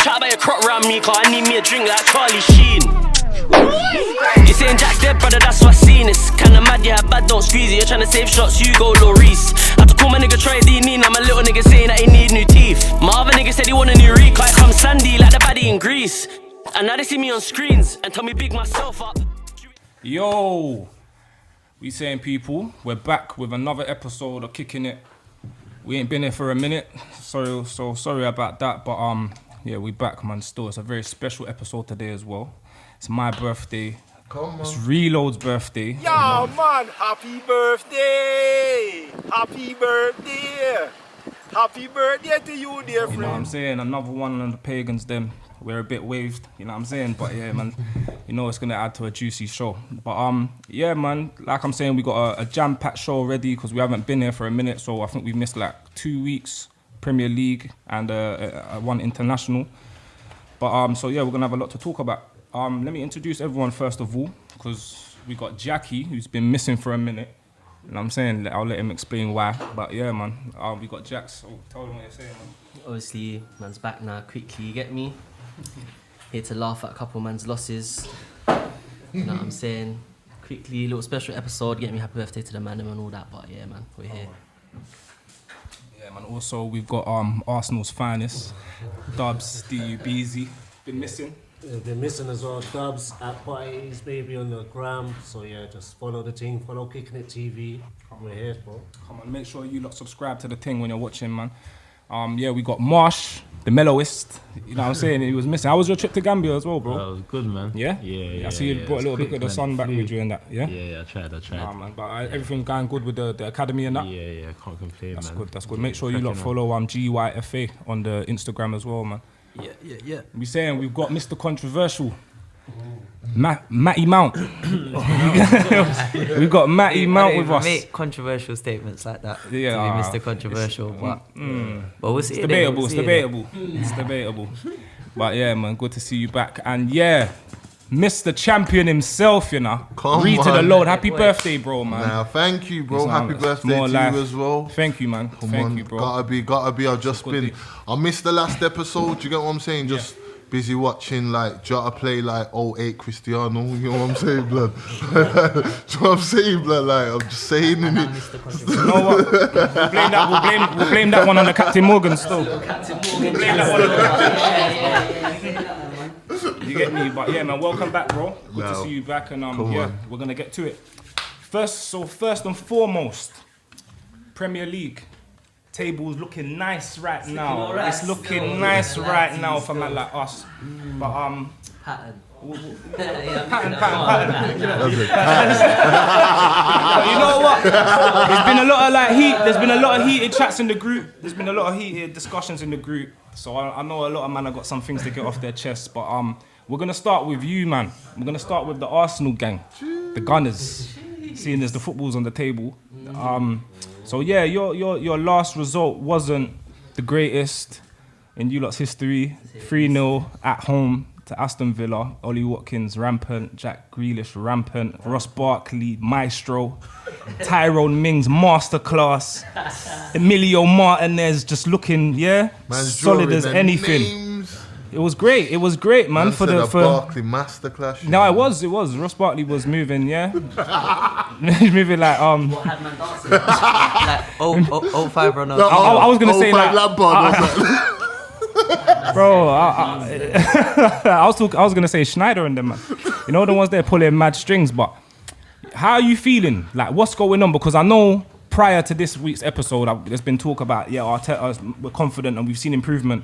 Try to buy a crop round me, cause I need me a drink like Charlie Sheen. You saying Jack's dead, brother, that's what I seen. It's kinda mad, yeah, bad, don't squeeze it. You're trying to save shots, you go Loris. I told my nigga Troy D. Now my little nigga saying that he need new teeth. My other nigga said he want a new Rico. I come Sandy like the baddie in Greece. And now they see me on screens and tell me big myself up. Yo, we saying people, we're back with another episode of Kicking It. We ain't been here for a minute, so sorry about that, but yeah, we back, man. Still, it's a very special episode today as well. It's my birthday. Come on. It's Reload's birthday. Yo, man, happy birthday! Happy birthday! Happy birthday to you, dear friend. You know what I'm saying? Another one of the pagans, them. We're a bit waved, you know what I'm saying? But yeah, man, you know it's gonna add to a juicy show. But yeah, man, like I'm saying, we got a jam-packed show already because we haven't been here for a minute. So I think we've missed like 2 weeks, Premier League and one international. But so yeah, we're gonna have a lot to talk about. Let me introduce everyone first of all, because we got Jacky, who's been missing for a minute. You know what I'm saying? I'll let him explain why. But yeah, man, we got Jax. So tell them what you're saying, man. Obviously, man's back now quickly, you get me? Here to laugh at a couple man's losses. You know what I'm saying? Quickly, little special episode, get me happy birthday to the man and all that. But yeah, man, we're here. Yeah, man. Also, we've got Arsenal's finest, Dubs, DUBZ. Been missing. They're missing as well. Dubs at Parties, baby on the gram. So yeah, just follow the team, follow Kicking It TV. We're here, bro. Come on, make sure you lot subscribe to the thing when you're watching, man. Yeah, we got Marsh, the mellowist. You know what I'm saying? He was missing. How was your trip to Gambia as well, bro? That was good, man. Yeah? Yeah. I see you brought a little bit of the sun back with you and that, yeah? Yeah, I tried. Nah, man, but everything going good with the academy and that? Yeah, can't complain, That's man. good. Make sure you lot follow GYFA on the Instagram as well, man. Yeah. We saying we've got Mr. Controversial, Mattie Mount. We've got Mattie Mount with us. Make controversial statements like that. Yeah, to be Mr. Controversial, but we'll see. It's debatable. But yeah, man, good to see you back. And yeah, Mr. Champion himself, you know. Come Read to the on. Lord. Happy birthday, bro, man. Nah, thank you, bro. Happy birthday more to life. you as well. Thank you, man. Thank you, bro. Gotta be. I've just been. I missed the last episode. Do you get what I'm saying? Just busy watching like Jota play like 08 Cristiano. You know what I'm saying, blood? Do you know what I'm saying, blood? Like I'm just saying, innit? You know what? We'll blame that one on the Captain Morgan still. We'll blame that one on the Captain. You get me? But yeah, man, welcome back, bro. Good to see you back, and we're gonna get to it. First and foremost, Premier League table's looking nice right now. It's looking nice right now for man like us. But Pattern. pattern. You know what? There's been a lot of like heat. There's been a lot of heated chats in the group. There's been a lot of heated discussions in the group. So I know a lot of men have got some things to get off their chests. But we're gonna start with you, man. We're gonna start with the Arsenal gang, the Gunners. Seeing as the football's on the table. So yeah, your last result wasn't the greatest in you lot's history. 3-0 at home to Aston Villa. Ollie Watkins rampant, Jack Grealish rampant, Ross Barkley maestro, Tyrone Mings masterclass, Emilio Martinez just looking solid as anything. Names. It was great, man. Man for Barkley masterclass. No, it was. Ross Barkley was moving, He's moving like What had man dancing? Like 05 Ronaldo. I was gonna say like bro. I was gonna say Schneider and them, man. You know the ones there pulling mad strings. But how are you feeling? Like what's going on? Because I know prior to this week's episode, there's been talk about Arteta, we're confident and we've seen improvement.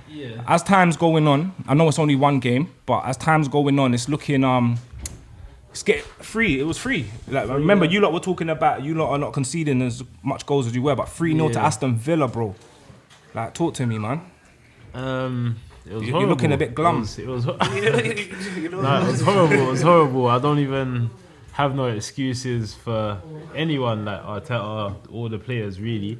Yeah. As time's going on, I know it's only one game, but as time's going on, it's looking it's free. It was free. Like remember, you lot were talking about you lot are not conceding as much goals as you were, but 3-0 to Aston Villa, bro. Like talk to me, man. It was You're looking a bit glum. It was horrible. It was horrible. I don't even have no excuses for anyone like Arteta, all the players really.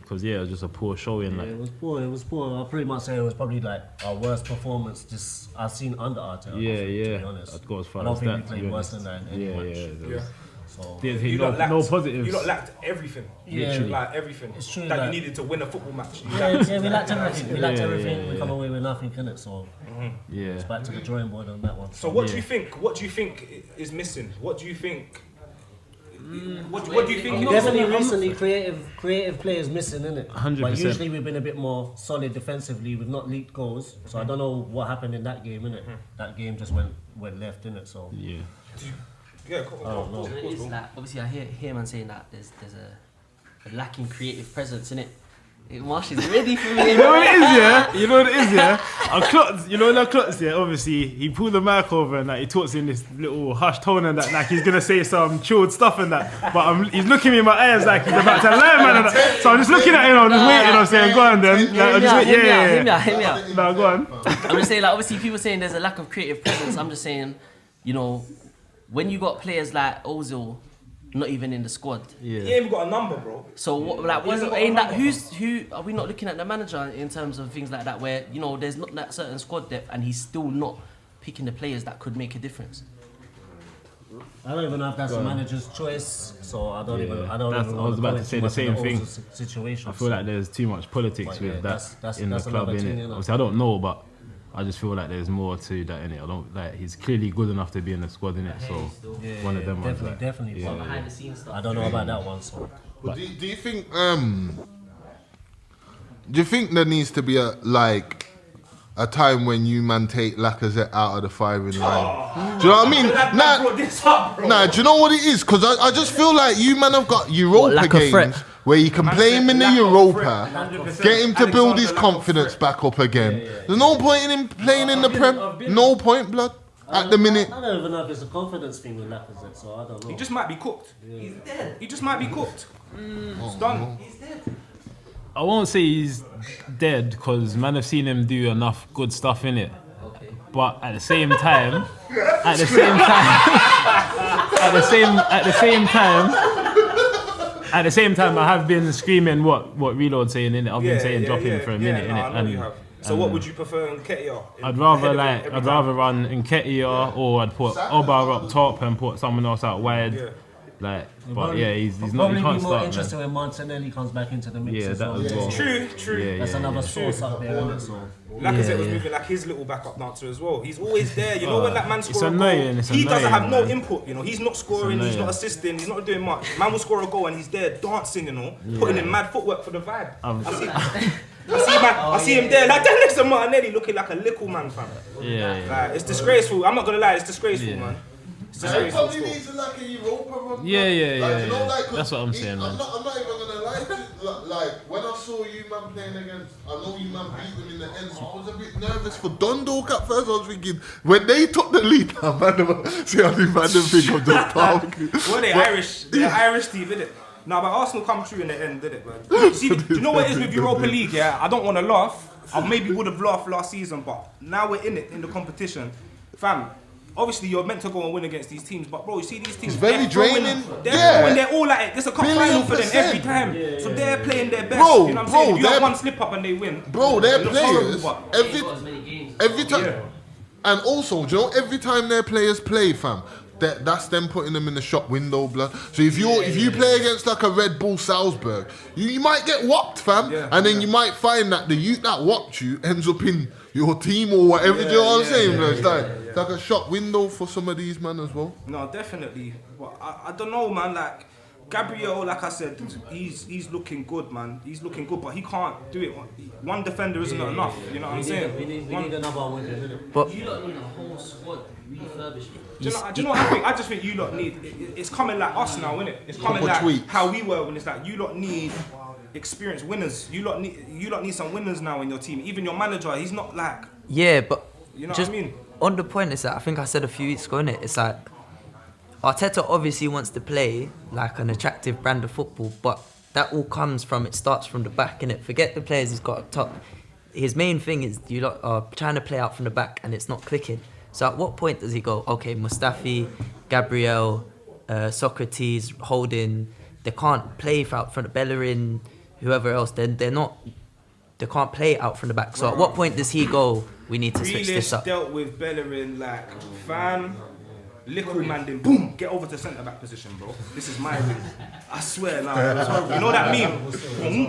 Because it was just a poor showing. Yeah, it was poor. I'll pretty much say it was probably like our worst performance I've seen under Arteta. Yeah. To be honest. I'd go as far I don't as think that. we played worse than that in any match. So There's You no, lot lacked, no positives. You lot lacked everything. Yeah. Literally. Like everything. It's true that that- you needed to win a football match. You yeah, lacked- we lacked everything. We lacked Yeah, everything. yeah, We come away with nothing, innit? So Yeah. it's back to the drawing board on that one. So what do Yeah. you think? What do you think is missing? What do you think? What do you think? Definitely recently creative players missing, innit? 100%. But usually we've been a bit more solid defensively. We've not leaked goals. So I don't know what happened in that game, innit? That game just went left, innit? So Yeah. Yeah, cool. no. So it is like, obviously I hear man saying that there's a lacking creative presence in it. Marsh is ready for me. You know what it is, yeah? You know what it is, yeah? I clocked, you know when I clocked, yeah, obviously, he pulled the mic over and like, he talks in this little hushed tone and that, like he's gonna say some chilled stuff and that. But he's looking me in my eyes like he's about to lie, man. And that. So I'm just looking at him, I'm just waiting, I'm saying, go on then. Like, I'm just waiting, Hear me out. No, go on. I'm just saying, like, obviously people saying there's a lack of creative presence. I'm just saying, you know, when you got players like Ozil not even in the squad. He ain't even got a number, bro. So what, like, who are we not looking at the manager in terms of things like that, where you know there's not that certain squad depth and he's still not picking the players that could make a difference? I don't even know if that's the manager's choice, so I don't even. I was about to say the same thing. Situation. I feel like there's too much politics with that in the club, another thing, innit? innit? Obviously, I don't know, but I just feel like there's more to that, innit? I don't like he's clearly good enough to be in the squad, innit? So one of them ones. Definitely. Yeah, But Behind the scenes stuff. I don't know about that one. So But do you think there needs to be a time when you man take Lacazette out of the firing line? Do you know what I mean? Nah, do you know what it is? Because I just feel like you man have got Europa lack of games threat? where you can play him in the lack of Europa, threat. get him to build his Alexander, lack of confidence back up again. There's no point in him playing in the Prem. No point, blood. At the minute. I don't even know if it's a confidence thing with Lacazette, so I don't know. He just might be cooked. He's dead. He just might be cooked. It's done. He's dead. I won't say he's dead because man, I've seen him do enough good stuff in it. Okay. But at the same time, I have been screaming what Reload saying in it. I've been saying drop him for a minute in I know it. you have. So what would you prefer in Nketiah? I'd rather run Nketiah or I'd put Obar up top and put someone else out wide. Yeah. But yeah, he's not. Probably He be can't more start. interested Man. when Martinelli comes back into the mix. Yeah, as that well. as well. True. Yeah, That's yeah, another source up there, isn't it? So Lacazette was moving like his little backup dancer as well. He's always there. You know when that man It's scores a annoying, goal, it's he doesn't have annoying, no man. input. You know, he's not scoring, he's annoying. not assisting, he's not doing much. Man will score a goal and he's there dancing. You know, putting in mad footwork for the vibe. I see him there like that next to Martinelli, looking like a little man, fam. Yeah. Like, it's disgraceful. I'm not gonna lie, it's disgraceful, man. It's He disgraceful. probably needs like a Europa run. Yeah. Like, you know, like, 'cause That's what I'm saying, man. I'm not even gonna lie to you. Like when I saw you man playing against, I know you man beat them in the end. So I was a bit nervous for Dundalk at first. I was thinking when they took the lead, see how the man think I'm just talking. Well, they're Irish team, innit? Nah, but Arsenal come true in the end, did it, man? See, do you know what it is with Europa League, yeah? I don't want to laugh. I maybe would have laughed last season, but now we're in it, in the competition. Fam, obviously you're meant to go and win against these teams, but bro, you see these teams, It's very draining. Yeah. They're all like it. There's a cup final for them every time. So they're playing their best, Bro, you know what I'm bro, saying? If you have they're- one slip up and they win. Bro, their it looks horrible, players but- every time, Yeah. and also, do you know every time their players play, fam, that's them putting them in the shop window, blood. So if you play against like a Red Bull Salzburg, you might get whopped, fam, and then you might find that the youth that whopped you ends up in your team or whatever. Do you know what I'm saying? Bro? It's like a shop window for some of these men as well. No, definitely. But I don't know, man. Like Gabriel, like I said, he's looking good, man. He's looking good, but he can't do it. One defender isn't enough. You know what I'm saying? we need another one with him, innit? But You don't need a whole squad refurbished. Do you know what I think? I just think you lot need. It's coming like us now, innit? It's coming Couple like tweaks. how we were when it's like you lot need experienced winners. You lot need some winners now in your team. Even your manager, he's not like. yeah, but You know just what I mean? on the point is that I think I said a few weeks ago, innit? It's like Arteta obviously wants to play like an attractive brand of football, but that all it starts from the back, innit? Forget the players he's got up top. His main thing is you lot are trying to play out from the back and it's not clicking. So at what point does he go, okay, Mustafi, Gabriel, Socrates, Holding, they can't play out from the Bellerin, whoever else, they can't play out from the back. So at what point does he go, we need to switch this Grealish up? dealt with Bellerin like, fam, Little man, then boom, get over to centre back position, bro. This is my wing. I swear, nah. You know that meme?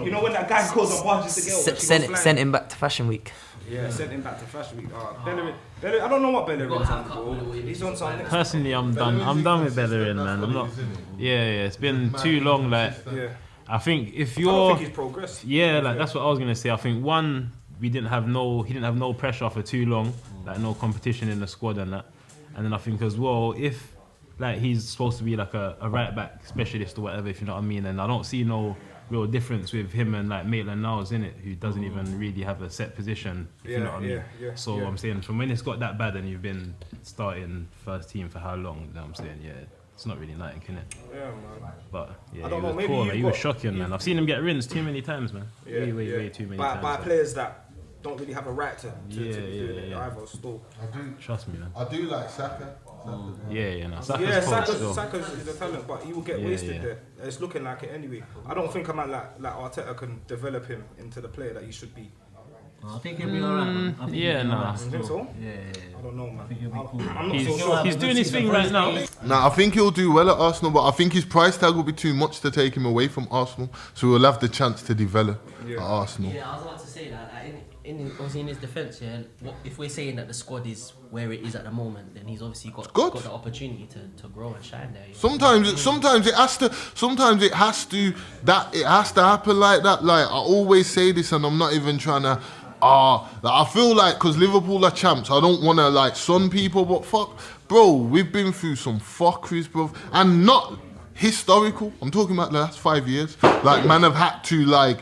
You know when that guy calls on barges to get over? Sent him back to Fashion Week. Yeah, sent him back to Fashion Week. Bellerin, I don't know what Bellerin's on, bro. He's on something. Personally, I'm done with Bellerin, man. I'm not. Yeah, it's been too long. Like, I think if you're, I don't think he's progressed. Yeah, like that's what I was gonna say. I think one, he didn't have no pressure for too long, like no competition in the squad and that. And then I think as well, if like he's supposed to be like a right back specialist or whatever, if you know what I mean, and I don't see no real difference with him and like Maitland-Niles in it, who doesn't even really have a set position, if you know what I mean. So I'm saying from when it's got that bad and you've been starting first team for how long, you know what I'm saying, it's not really nothing, can it? Yeah, man. But I don't know, was poor, man. He was shocking, man. I've seen him get rinsed too many times, man. Way too many times. By players that don't really have a right to do it either. Still, trust me, man. I do like Saka. Saka's is a talent, but he will get wasted there. It's looking like it anyway. I don't think a man like Arteta can develop him into the player that he should be. I think he'll be alright. You think so? Yeah. I don't know, man. I think he'll be cool. I'm not so sure. He's doing his thing right now. Nah, I think he'll do well at Arsenal, but I think his price tag will be too much to take him away from Arsenal. So he'll have the chance to develop at Arsenal. Yeah, I was about to say that. Obviously in his defence, if we're saying that the squad is where it is at the moment, then he's obviously got the opportunity to grow and shine there. Sometimes it has to happen like that. Like I always say this, and I'm not even trying to. I feel like because Liverpool are champs, I don't want to like sun people, but fuck, bro, we've been through some fuckeries, bro, and not historical. I'm talking about the last 5 years. Like man have had to like.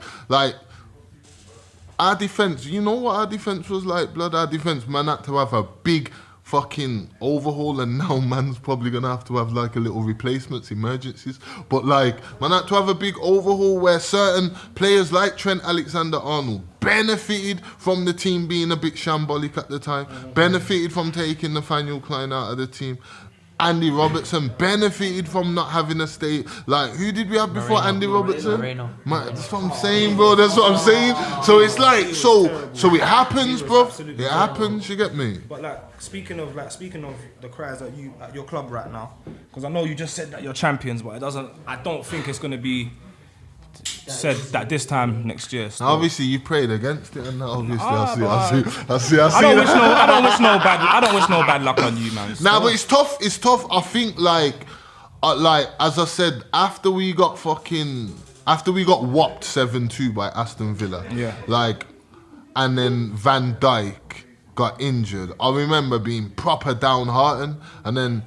Our defence, you know what our defence was like, blood? Our defence, man had to have a big fucking overhaul, and now man's probably going to have like a little replacements, emergencies. But like, man had to have a big overhaul where certain players like Trent Alexander-Arnold benefited from the team being a bit shambolic at the time, benefited from taking Nathaniel Klein out of the team. Andy Robertson benefited from not having a state. Like, who did we have before Andy Robertson? That's what I'm saying, bro. That's what I'm saying. So it's like, so it happens, bro. It happens. You get me? But like, speaking of the cries at your club right now, because I know you just said that you're champions, but I don't think it's gonna be said that this time next year. Now, obviously, you prayed against it, and obviously, I see. I don't wish no bad luck on you, man. Nah, but it's tough. It's tough. I think like as I said, after we got whopped 7-2 by Aston Villa. Yeah. Like, and then Van Dijk got injured. I remember being proper downhearted, and then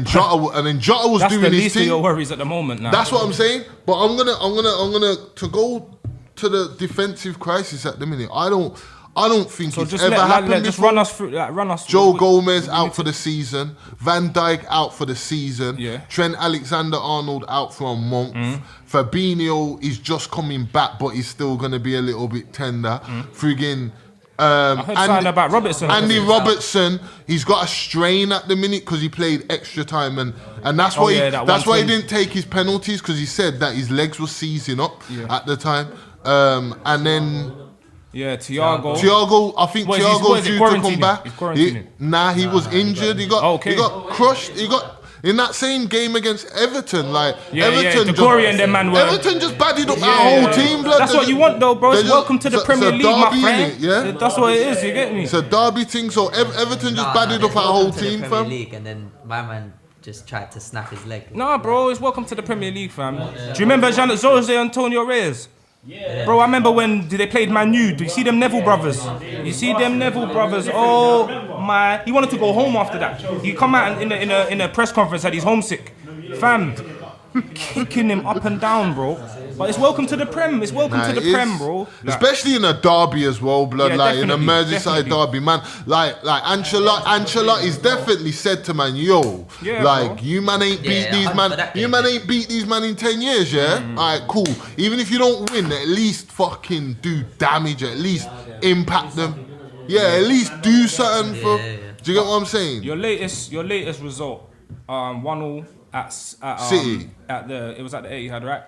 Jota was doing his thing. That's the least of your worries at the moment now. That's what I'm saying. But I'm gonna to go to the defensive crisis at the minute. I don't think it's ever happened before. Just run us. Joe Gomez out for the season. Van Dijk out for the season. Yeah. Trent Alexander-Arnold out for a month. Fabinho is just coming back, but he's still gonna be a little bit tender. Friggin'. I heard something about Robertson. Andy Robertson, he's got a strain at the minute because he played extra time, and that's why he didn't take his penalties, because he said that his legs were seizing up at the time. And then Thiago, I think Thiago's due to come back. He's quarantining. He was injured. He got crushed. He got. In that same game against Everton, Everton just badded up our whole team, blood. That's what you want, though, bro. It's welcome to the Premier League, my friend. That's what it is. You get me? It's a derby thing. So Everton just badded up our whole team, fam. Premier League, and then my man just tried to snap his leg. Nah, bro, it's welcome to the Premier League, fam. Do you remember Jose Antonio Reyes? Yeah. Bro, I remember when they played Man U. Do you see them Neville brothers? Oh my! He wanted to go home after that. He come out in a press conference that he's homesick. Fam, kicking him up and down, bro. But it's welcome to the Prem. It's welcome to the Prem, bro. Especially in a derby as well, blood. In a Merseyside derby, man. Like Ancelotti's definitely said to man, yo, you man ain't beat these man. You man ain't beat these man in 10 years, yeah. Alright, cool. Even if you don't win, at least fucking do damage. At least impact them. Yeah, at least do something for. Do you get what I'm saying? Your latest result, 1-0 at City. It was at the Etihad, right?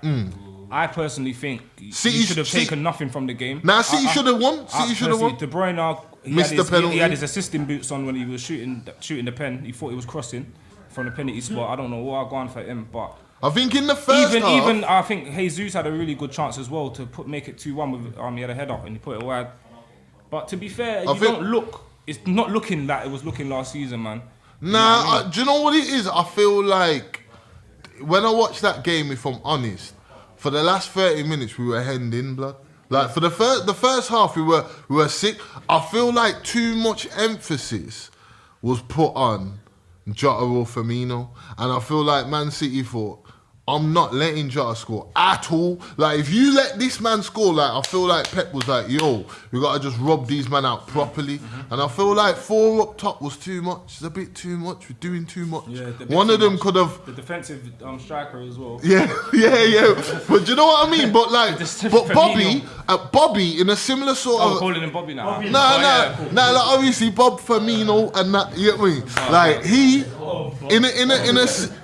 I personally think City should have taken nothing from the game. City should have won. City should have won. De Bruyne missed the penalty. He had his assisting boots on when he was shooting the pen. He thought he was crossing. from the penalty spot. I don't know what I've gone for him, but I think in the first half, even I think Jesus had a really good chance as well to make it 2-1 with he had a head up and he put it wide. But to be fair, it's not looking like it was looking last season, man. Nah, do you know what it is? I feel like when I watched that game, if I'm honest, for the last 30 minutes we were hemmed in, blood. Like for the first half we were sick. I feel like too much emphasis was put on Jota or Firmino, and I feel like Man City thought, I'm not letting Jota score at all. Like, if you let this man score, like, I feel like Pep was like, yo, we got to just rob these men out properly. And I feel like 4 up top was too much. It's a bit too much. We're doing too much. Yeah, one of them could have... The defensive striker as well. Yeah. But do you know what I mean? But, like, Bobby, in a similar sort of... I'm calling him Bobby now. Like, obviously, Bob Firmino and that, you get me? Like, he...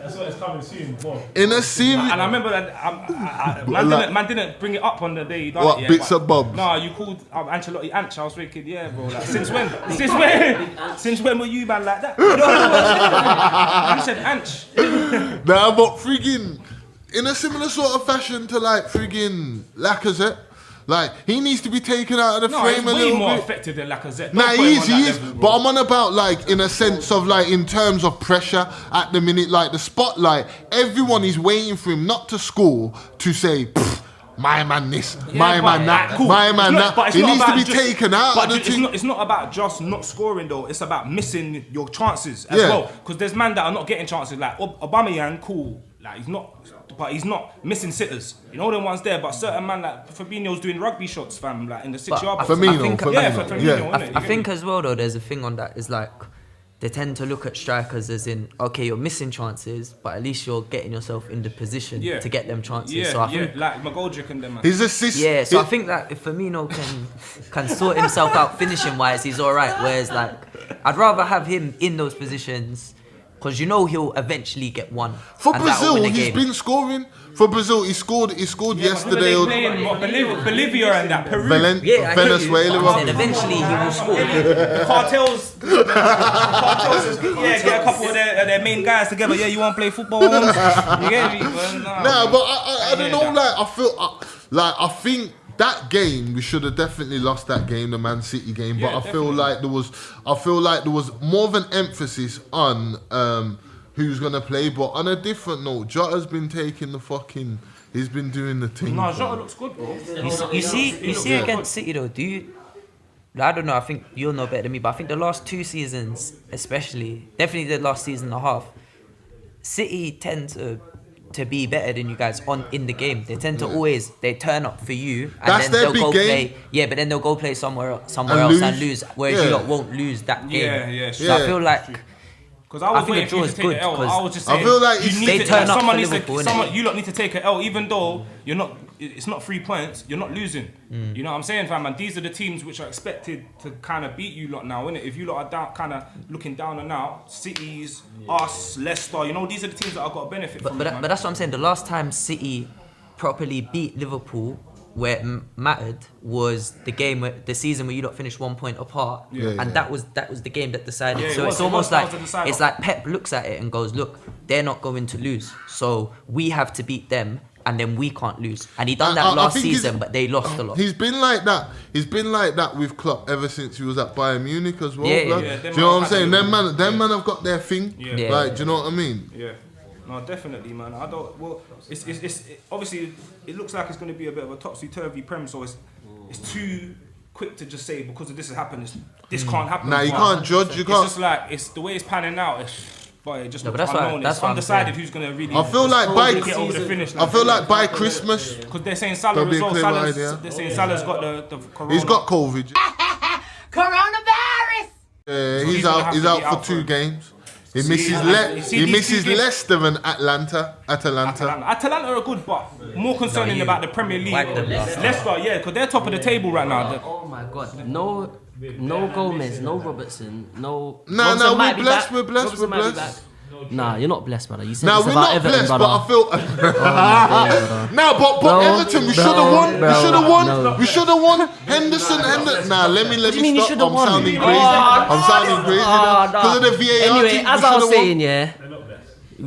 That's what it's coming soon, Bob. In a series... And I remember that man didn't bring it up on the day he done what, it. Yeah, bits of Bob? No, you called Ancelotti Anch. I was thinking, yeah, bro. Like, since when? Since when were you, man, like that? You know what you said Anch. Nah, but friggin', in a similar sort of fashion to, like, friggin' Lacazette, like, he needs to be taken out of the frame a little bit. He's way more effective than Lacazette. Nah, he is. But I'm on about, like, in a sense of, like, in terms of pressure at the minute, like, the spotlight, everyone is waiting for him not to score to say, my man this, my man that, my man that. He needs to be taken out of the team. It's not about just not scoring, though. It's about missing your chances as well. Because there's men that are not getting chances. Like, Aubameyang, cool. Like, he's not missing sitters. You know them ones there, but certain man like Fabinho's doing rugby shots, fam, like in the 6-yard box. Firmino. I think as well though, there's a thing on that is like they tend to look at strikers as in, okay, you're missing chances, but at least you're getting yourself in the position to get them chances. So I think like McGoldrick and them. His assist. Yeah, so I think that if Firmino can sort himself out finishing wise, he's all right. Whereas like I'd rather have him in those positions. Because you know he'll eventually get one. For Brazil, he's been scoring. For Brazil, he scored yesterday. Bolivia and that, Peru. Venezuela. And eventually he will score. The cartels get a couple of their main guys together. Yeah, you want to play football? You get me? Nah, but I don't know. Like, I think that game we should have definitely lost that game, the Man City game. But I feel like there was more of an emphasis on who's gonna play. But on a different note, Jota's been taking he's been doing the thing. No, Jota looks good, bro. You see against City though, I don't know, I think you'll know better than me, but I think the last 2 seasons, especially, definitely the last season and a half, City tend to be better than you guys in the game. They tend to always turn up for you and that's then they'll go game. play. Yeah, but then they'll go play somewhere else and lose. Whereas you lot won't lose that game. So I feel like because I was waiting for you to take the L. I was just saying, I feel like you lot need to take an L, even though you're not. It's not 3 points. You're not losing. You know what I'm saying, fam? And these are the teams which are expected to kind of beat you lot now, innit? If you lot are down, kind of looking down and out, Cities, us, Leicester, you know, these are the teams that have got a benefit from it, but that's what I'm saying. The last time City properly beat Liverpool, where it mattered, was the season where you lot finished 1 point apart, that was the game that decided. So it's almost like Pep looks at it and goes, look, they're not going to lose, so we have to beat them. And then we can't lose. And he done that last season, but they lost a lot. He's been like that. He's been like that with Klopp ever since he was at Bayern Munich as well. Do you know what I'm saying? Them man have got their thing. Do you know what I mean? Yeah. No, definitely, man. It's obviously it looks like it's going to be a bit of a topsy-turvy prem, so it's too quick to just say because of this has happened. This can't happen. Nah, you can't judge. You can't. It's just like it's the way it's panning out. But it just looks unknown. It's undecided who's going to really. I feel like get over the finish line. I feel like by Christmas, because they're saying Salah as well. They're saying Salah's got the corona. He's got COVID. Coronavirus. Yeah, he's out for 2 games. He misses Leicester and Atalanta. Atalanta are good, but more concerning about the Premier League. Leicester, because they're top of the table right now. Oh my God, no Gomez, no Robertson, no. No, we're blessed. Nah, you're not blessed, brother. You said we're about not Everton, blessed, brother. but I feel. But Everton, we should have won. We should have won. Henderson. Nah, let me stop. I'm sounding crazy. Because of the VAR. Anyway, as I was saying,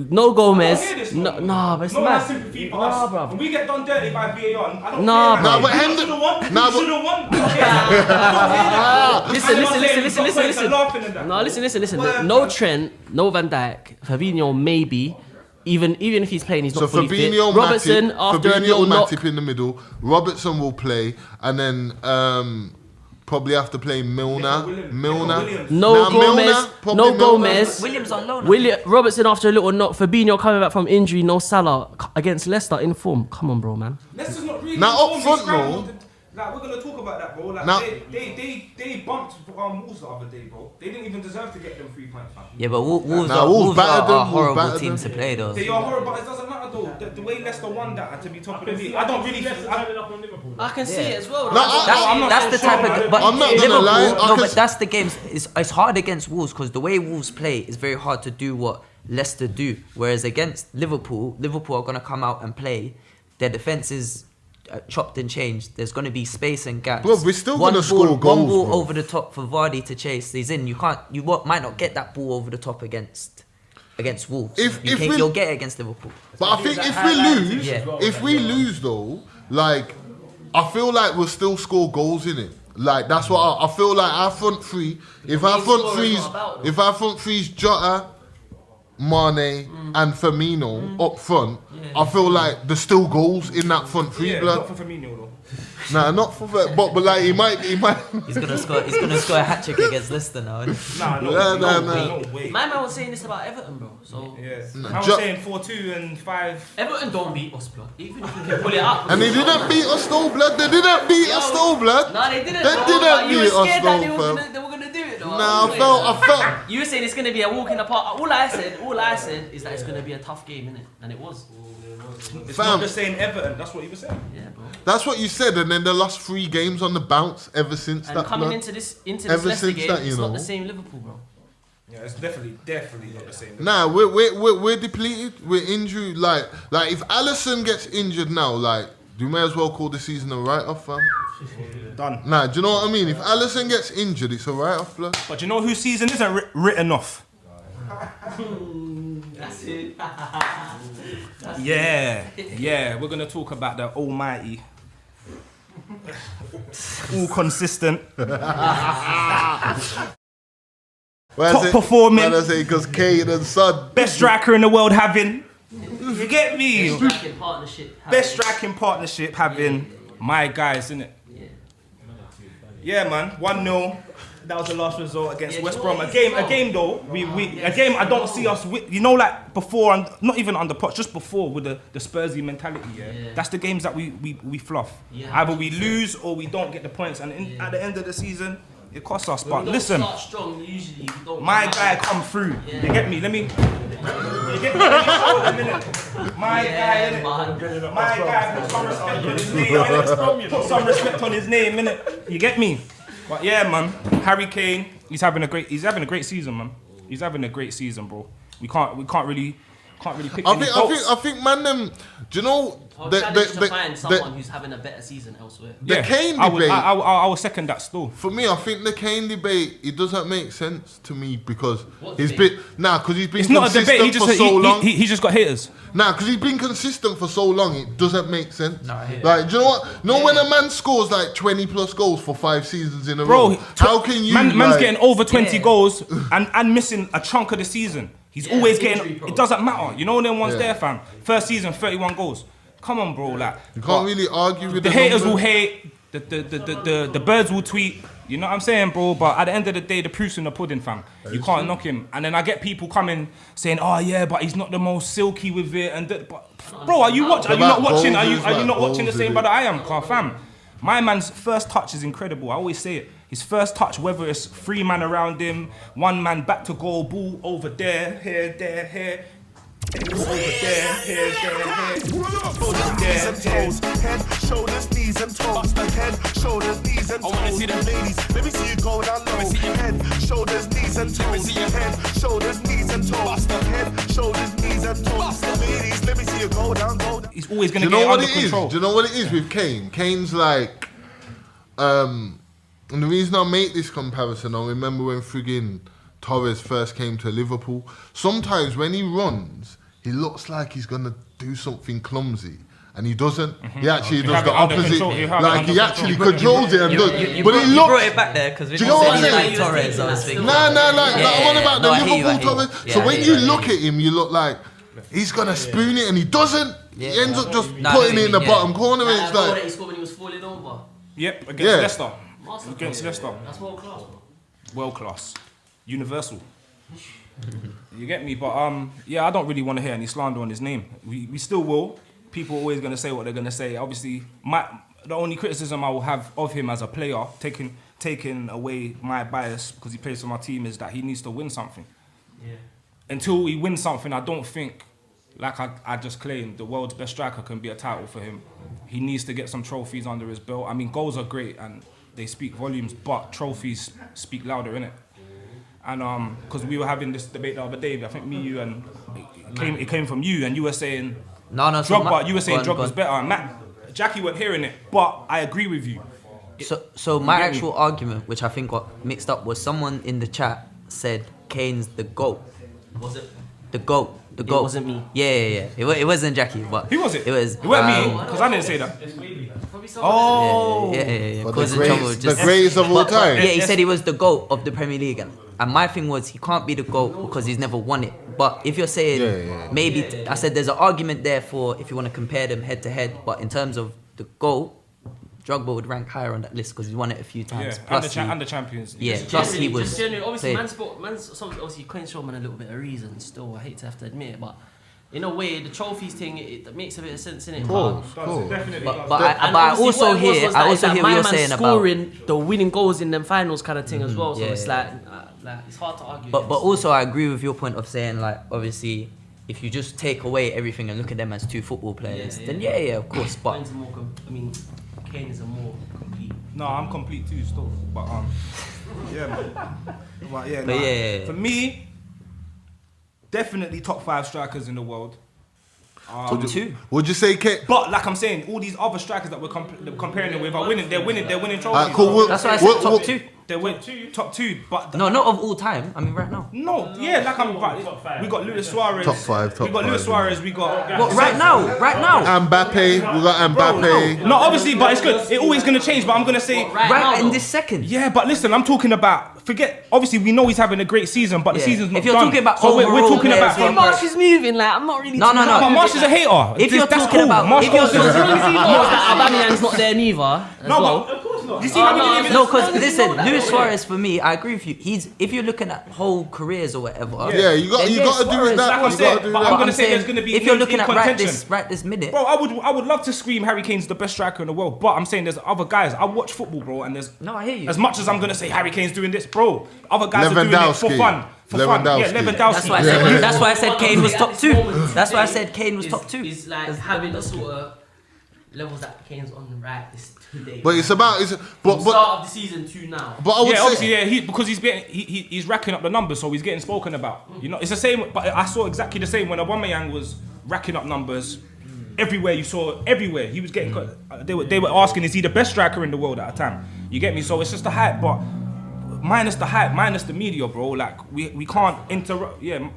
No Gomez. I don't hear this, No, man. nah, but it's No one has mad. sympathy for Nah, us. bruv. When we get done dirty by VAR, I don't Nah, care. bruv. but You Hend- should've won. Nah, You but- should've won. I don't hear that. Listen, I'm not saying listen, we've got points listen. and laughing and that. No, listen. Word, No man. Trent, no Van Dijk, Fabinho maybe. Even if he's playing, he's not So fully fit. Fabinho, Robertson Matip, after a Fabinho, little knock. Matip in the middle. Robertson will play, and then probably have to play Milner. Williams. No Nah, Gomez. Milner, probably No Milner. Gomez. Williams on loan. Robertson after a little knock. Fabinho coming back from injury. No Salah against Leicester in form. Come on, bro, man. Leicester's not really Now, up informed, front, they scrambled. Like, we're gonna talk about that, bro. Like, Now- they bumped Wolves the other day, bro. They didn't even deserve to get them 3 points, fam. Yeah, but Wolves Nah, are, Wolves Wolves are battered them, a Wolves horrible battered team them. to play though. They are horrible, but it doesn't matter though. The way Leicester won that and to be top of the league, I don't really. I can see it as well. No, I'm not That's so the sure, type man. of. But I'm not gonna Liverpool, lie, I no, can but that's the games. It's hard against Wolves because the way Wolves play is very hard to do what Leicester do. Whereas against Liverpool are gonna come out and play. Their defense is chopped and changed. There's gonna be space and gaps. Bro, we're still One gonna score ball- goals, One ball bro. over the top for Vardy to chase. He's in. You might not get that ball over the top against Wolves. You'll get it against Liverpool. But I think if Yeah. we lose though, like I feel like we'll still score goals in it. Like that's what I feel like our front three. If our front three's Jota, Mane and Firmino up front, I feel like there's still goals in that front three, Yeah, blood. not for Firmino though. Nah, not for that, but like he might. He's gonna score a hat trick against Leicester now. Nah, Nah. no way. My man was saying this about Everton, bro. So Yeah. I was saying 4-2 and 5. Everton don't beat us, bro. Even if we can pull it up. And they didn't beat us though, blood. They didn't beat us though, blood. No, they didn't. They bro, didn't but you were beat us scared that though, they were gonna do it though. Nah, I felt. You were saying it's gonna be a walk in the park. All I said is that it's gonna be a tough game, innit? And it was. It's Fam. not just saying Everton, that's what he was saying. Yeah, bro. That's what you said, and then they lost 3 games on the bounce ever since And that. coming blood. into this Ever Leicester since game, that, you it's not know. the same Liverpool, bro. Yeah, it's definitely not the same. Nah, we're depleted. We're injured. Like if Alisson gets injured now, like you may as well call the season a write-off, fam. Done. Nah, do you know what I mean? If Alisson gets injured, it's a write-off, blood. But you know whose season isn't written off? That's it. Yeah, we're gonna talk about the almighty, all consistent, top performing, because Kane and Son. best striker in the world having. You get me? Striking partnership. Best striking partnership having my guys, innit? Yeah, man. 1-0. That was the last result against West Brom. A game though. A game I don't see us with. You know, like before, and not even under Poch, just before with the Spursy mentality. Yeah, that's the games that we fluff. Yeah. Either we lose or we don't get the points, and at the end of the season, it costs us. But We don't listen, start strong, usually we don't my come guy out. come through. Yeah. You get me? Let me. You get me? Let me show it a minute. My guy, innit? My guy, put some respect on his name. innit? Put some respect on his name, innit? You get me? But yeah, man, Harry Kane, he's having a great season, man. He's having a great season, bro. We can't really pick any faults. I think, man, them. Do you know I'll challenge to find someone who's having a better season elsewhere. the Kane I would, debate? I will second that still. For me, I think the Kane debate, it doesn't make sense to me because What he's debate? because he's been It's not a consistent debate. He for just so long. he just got haters. Because he's been consistent for so long, it doesn't make sense. No, I hear Like, do you know what? No, when a man scores like 20 plus goals for 5 seasons in a Bro, row, how can you? man's like, getting over 20 goals and missing a chunk of the season. He's always injury getting. problem. It doesn't matter. You know them ones Yeah. there, fam. First season, 31 goals. Come on, bro. Like You can't really argue with the haters numbers. will hate. The birds will tweet. You know what I'm saying, bro? But at the end of the day, the proof's in the pudding, fam. You can't knock him. And then I get people coming saying, "Oh yeah, but he's not the most silky with it." And but bro, are you watching? Are you not watching? Are you not watching the same brother I am, car fam? My man's first touch is incredible. I always say it. His first touch, whether it's 3 man around him, 1 man back to goal, ball over there, here, there, here. Ball over there, here, there, here. Head, shoulders, knees and toes. Head, shoulders, knees and toes. Ladies, let me see you go down low. Head, shoulders, knees and toes. Head, shoulders, knees and toes. Head, shoulders, knees and toes. Ladies, let me see you go down. He's always Do gonna you know get it what under it is? control. Do you know what it is with Kane? Kane's like, and the reason I make this comparison, I remember when friggin' Torres first came to Liverpool. Sometimes when he runs, he looks like he's gonna do something clumsy. And he doesn't. He actually He does have the it under opposite. control. He have it Like under he actually control. controls it and does. You But brought, he you looks. brought it back there because Do you know what I'm saying? Torres, I was thinking. Nah. I want about the No, I hear you, Liverpool I hear you. Torres. Yeah, So I when hear you you, I look at him, you look like he's gonna spoon it, and he doesn't. Yeah. He ends up just Nah, putting I it in the mean, bottom corner, and it's That goal that like. he scored when he was falling over. Yep, against Yeah. Leicester. Against Leicester. That's world class. World class. Universal. You get me? But yeah, I don't really want to hear any slander on his name. We still will. People are always going to say what they're going to say. Obviously, the only criticism I will have of him as a player, taking away my bias because he plays for my team, is that he needs to win something. Yeah. Until he wins something, I don't think, like I just claimed, the world's best striker can be a title for him. He needs to get some trophies under his belt. I mean, goals are great and they speak volumes, but trophies speak louder, innit? And because we were having this debate the other day, I think me, you, and it came from you, and you were saying Drogba. You were saying Drogba's better, and Jacky weren't hearing it, but I agree with you. So my actual argument, which I think got mixed up, was someone in the chat said Kane's the GOAT. Was it? The GOAT. The GOAT. It wasn't me. Yeah. It wasn't Jacky, but who was it? It was. It wasn't me, because I didn't say that. Oh. Yeah. But Causing the trouble. greatest, the greatest of all time. Yeah, he said he was the GOAT of the Premier League. And my thing was, he can't be the GOAT because he's never won it. But if you're saying maybe, I said there's an argument there for if you want to compare them head to head. But in terms of the GOAT, Drogba would rank higher on that list because he's won it a few times. Yeah, and the Champions League. Yeah, plus he was. Just generally, obviously, played. obviously, Queen's showed man a little bit of reason. Still, I hate to have to admit it, but in a way, the trophies thing it makes a bit of sense in it. Cool. Definitely. But I also hear what you're saying about scoring the winning goals in them finals kind of thing as well. So it's like it's hard to argue. But also I agree with your point of saying, like, obviously if you just take away everything and look at them as two football players, then of course. But Kane is a more complete. No, I'm complete too still. But yeah, man. But yeah, yeah. For me, definitely top 5 strikers in the world. top 2. Would you say Kane? But like I'm saying, all these other strikers that we're comparing them with are winning. They're winning trophies. Alright, cool. That's why I said top 2. They win top 2, but No, not of all time. I mean, right now. no, yeah, like I'm right. We got Luis Suarez. Top 5. We got Luis Suarez. We got What, right now? Mbappe. We got Mbappe. No, obviously, but it's good. It's always gonna change. But I'm gonna say Right in this second. yeah. But listen, I'm talking about. Forget. Obviously, we know he's having a great season, but the season's not If you're done. talking about so we're overall talking players, about. yeah, Marsh is moving. Like I'm not really. No. But Marsh is a hater. If you're That's talking cool. about- Marsh if you're goes to- talking- As long as he knows that Aubameyang's not there neither. As No, well. but you see how many niggas- No, because listen, Luis Suarez for me, I agree with you. If you're looking at whole careers or whatever. Yeah, you got to do Suarez, that. Like I'm You saying, got to do but that. I'm gonna say there's gonna be. if you're names looking in at contention. right this minute. Bro, I would love to scream Harry Kane's the best striker in the world, but I'm saying there's other guys. I watch football, bro, and there's No, I hear you. as much as I'm gonna say Harry Kane's doing this, bro. Other guys are doing it for Lewandowski. fun. For fun. Yeah, Lewandowski. Lewandowski. That's why I said Kane was top 2. That's why I said Kane was top 2. It's like having the sort of levels that Kane's on right this today. But it's about From start of the season to now. But I would Yeah, obviously, say because he's racking up the numbers, so he's getting spoken about. You know, it's the same. But I saw exactly the same when Aubameyang was racking up numbers. Everywhere he was getting. They were asking, is he the best striker in the world at a time? You get me? So it's just the hype, but minus the hype, minus the media, bro. Like we can't interrupt. Yeah.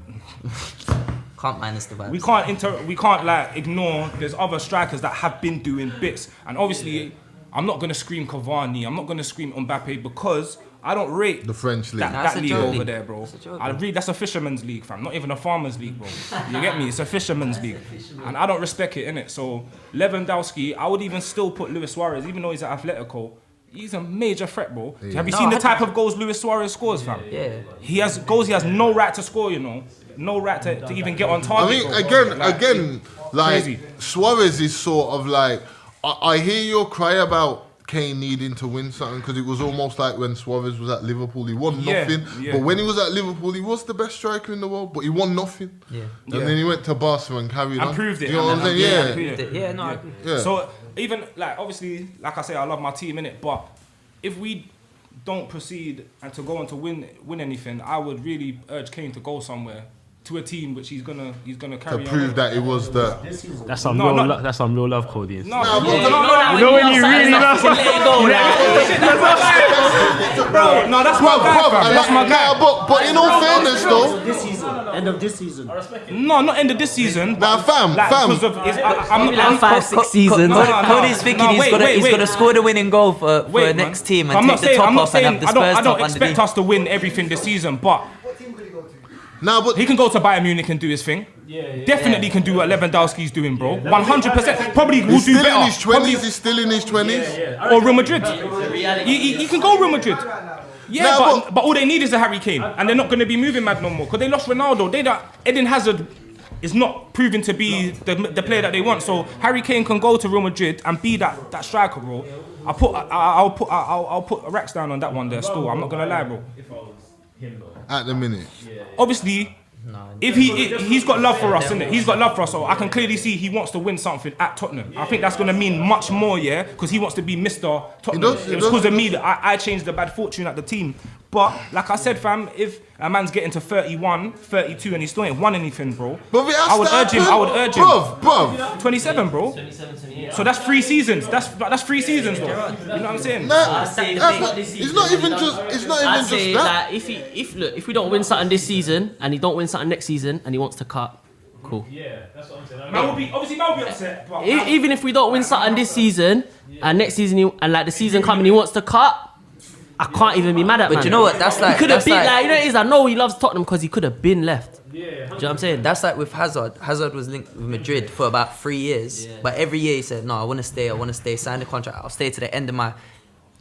Can't minus the vibes. We can't like ignore. There's other strikers that have been doing bits, and obviously, I'm not gonna scream Cavani. I'm not gonna scream Mbappe because I don't rate the French league. that league joke over league. there, bro. That's a joke That's a fisherman's league, fam. Not even a farmer's league, bro. You get me? It's a fisherman's league, and I don't respect it, innit? So Lewandowski, I would even still put Luis Suarez, even though he's at Atletico. He's a major threat, bro. Have you seen the type of goals Luis Suarez scores, fam? Yeah. He has goals he has no right to score, you know. No right to even get on target. I mean, bro. again, like crazy. Suarez is sort of like I hear your cry about Kane needing to win something because it was almost like when Suarez was at Liverpool, he won nothing. Yeah. But when he was at Liverpool, he was the best striker in the world, but he won nothing. Yeah. And then he went to Barcelona and carried on. And proved it. Do you know what I'm saying? Yeah, no, I agree. Yeah. So even like obviously, like I say, I love my team in it, but if we don't proceed and to go on to win anything, I would really urge Kane to go somewhere to a team which he's gonna carry To on. prove that it was the. That's some No, real. not- That's some real love, Cody. No, Nah, bro, bro, no, You know when you really love let it go, like. bro, no, No, that's my guy, fam. That's my guy. But in all fairness, though. This season, end of this season. No, not end of this season. Nah, fam. Because of, I'm Like 5-6 seasons. Cody's thinking he's gonna score the winning goal for the next team and take the top off and have the Spurs I top don't expect underneath. us to win everything this season, but Nah, but he can go to Bayern Munich and do his thing. Definitely can do what Lewandowski's doing, bro. 100%. Probably will do better. He's still in his 20s. Or Real Madrid. He can go Real Madrid. Yeah, but all they need is a Harry Kane, and they're not going to be moving mad no more because they lost Ronaldo. Eden Hazard is not proven to be the player that they want. So Harry Kane can go to Real Madrid and be that striker, bro. I'll put racks down on that one there. Still, I'm not gonna lie, bro. At the minute. Obviously, if he's got love for us, innit? He's got love for us, so I can clearly see he wants to win something at Tottenham. I think that's going to mean much more, yeah, because he wants to be Mr. Tottenham. It was because of me that I changed the bad fortune at the team. But, like I said, fam, if a man's getting to 31, 32 and he still ain't won anything, bro, I would urge him. Bruv. 27, bro. 27, so that's 3 seasons. That's 3 seasons, bro. You know what I'm saying? It's not even just that. Like, if we don't win something this season and he don't win something next season and he wants to cut, cool. Yeah, that's what I'm saying. Man will be upset. But Even if we don't win something this season and next season and like the season coming he wants to cut, I can't even be mad at. But you know what? That's like he could have been like, you know what it is. I know he loves Tottenham because he could have been left. Do you know what I'm saying? That's like with Hazard. Hazard was linked with Madrid for about 3 years, but every year he said, "No, I want to stay. Sign the contract. I'll stay to the end of my."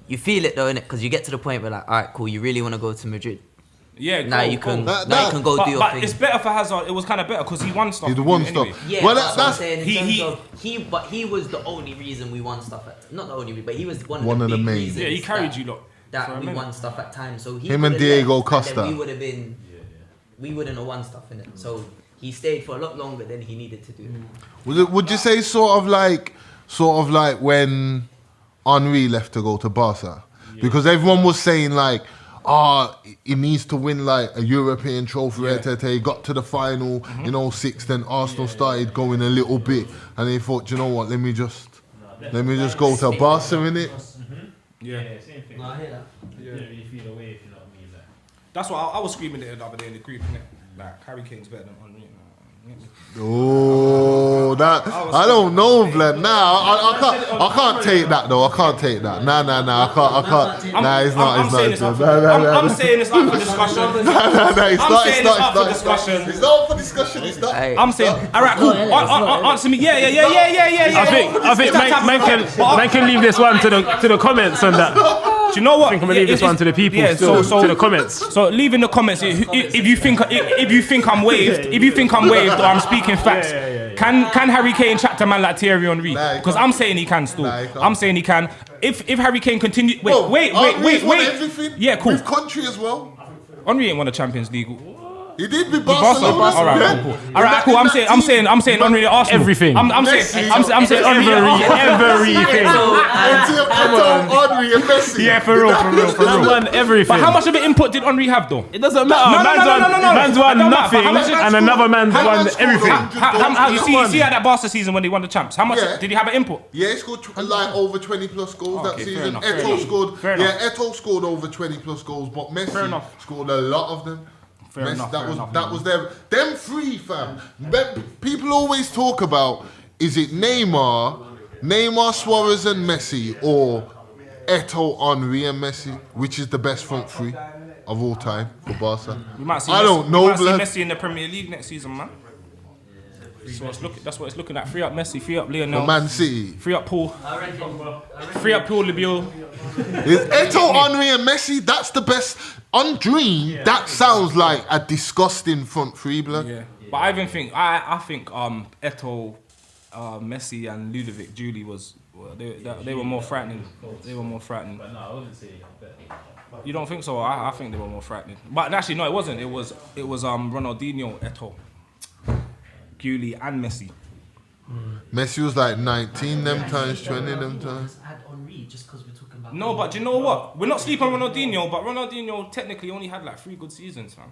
You feel it though, innit? Because you get to the point where like, all right, cool. You really want to go to Madrid. Yeah, now you can go do your thing. But it's better for Hazard. It was kind of better because he won stuff. He won stuff. Anyway. Yeah, well, that's what I'm saying. But he was the only reason we won stuff. Not the only reason, but he was one of the main reasons. Yeah, he carried you lot. That we won stuff at times. So him and Diego Costa. We would have been. We wouldn't have won stuff in it. So he stayed for a lot longer than he needed to do. Would you say sort of like when Henry left to go to Barca? Because everyone was saying like, he needs to win like a European trophy. He got to the final, 6th. Then Arsenal started going a little bit, and they thought, you know what? Let me just go to Barca, innit? Yeah, same thing. No, I hear that. You don't really feel away if you know what I mean. Like. That's what I was screaming it the other day in the group, innit? Like Harry Kane's better than Henry. Oh, that I don't know, blood. Nah, I can't take that though. I can't take that. Nah, I can't. Nah, it's not. I'm saying it's up for discussion. It's not for discussion. It's not. I'm saying, alright, cool. Answer me. Yeah. I think man can leave this one to the comments and that. Do you know what? I think I'm gonna leave this one to the people. To the comments. So leave in the comments if you think I'm waved. If you think I'm waved or I'm speaking facts. Can Harry Kane chat to a man like Thierry Henry? Because I'm saying he can still. I'm saying he can. If Harry Kane continue, wait. Yeah, cool. With country as well. Henry ain't won the Champions League. He did with Barcelona. Alright, cool. I'm saying Henry Arsenal. Everything. I'm saying everything. Henry and Messi. Yeah, for real. Everything. But how much of an input did Henry have though? It doesn't matter. Man's won nothing, and another man's won everything. You see at that Barca season when they won the champs, how much did he have an input? Yeah, he scored like over 20 plus goals that season. Eto'o scored over 20 plus goals, but Messi scored a lot of them. That was them. Them three, fam. People always talk about, is it Neymar, Suarez and Messi, or Eto'o, Henry and Messi? Which is the best front three of all time for Barca? I don't know, we might see Messi in the Premier League next season, man. That's what it's looking at. Free up Messi, free up Lionel. For Man City. Free up Paul. Free up Paul Lebiel. Is Eto'o, Henry and Messi, that's the best. On Dream, that sounds like a disgusting front three, blood. Yeah. But I even think, I think Eto'o, Messi and Ludovic Julie they were more frightening. They were more frightening. But no, I wouldn't say better. You don't think so? I think they were more frightening. But actually, no, it wasn't. It was Ronaldinho, Eto'o, Gulli and Messi. Messi was like 19 them times, 20 them times. No, but do you know what? We're not sleeping on Ronaldinho, but Ronaldinho technically only had like 3 good seasons, fam.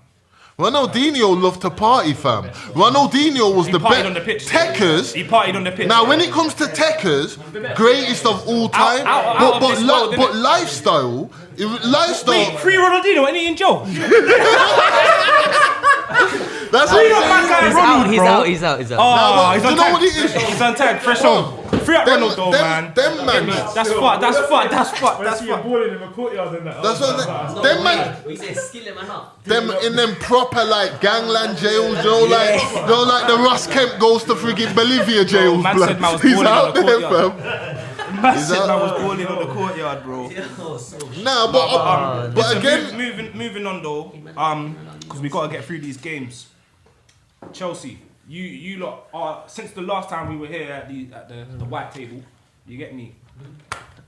Ronaldinho loved to party, fam. Ronaldinho was the best. Techers. He partied on the pitch. Now, when it comes to Techers, greatest of all time, but lifestyle, Leicester. Wait, free Ronaldinho, and he in jail. That's what I'm saying. He's out. Oh, Nah, he's but on you know tag. what it is? He's on tag. Fresh on. Free up Ronaldo, man. Them man. That's fucked. That's what them man. We say skill him enough. Them in them proper like gangland jails, like the Russ Kemp goes to friggin' Bolivia jails, man blood. said man was He's balling out on the there, courtyard. fam. Man said man was balling on the courtyard, bro. Nah, but Listen, again, moving on though, because we gotta get through these games. Chelsea, you lot are since the last time we were here at the white table. You get me?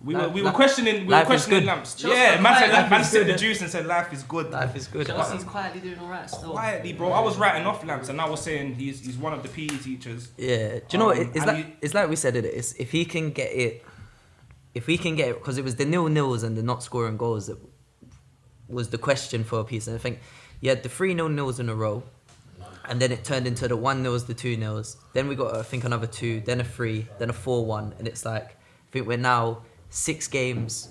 We were questioning Lamps. Yeah, man said the juice and said life is good. Life is good. Chelsea's quietly doing alright still. Quietly, bro. I was writing off Lamps, and I was saying he's one of the PE teachers. Yeah. Do you know what? It's like we said it. If he can get it, because it was the 0-0s and the not scoring goals that was the question for a piece. And I think you had the 3 0-0s in a row. And then it turned into the 1-0s, the 2-0s. Then we got, I think, another 2, then a 3, then a 4-1. And it's like, I think we're now 6 games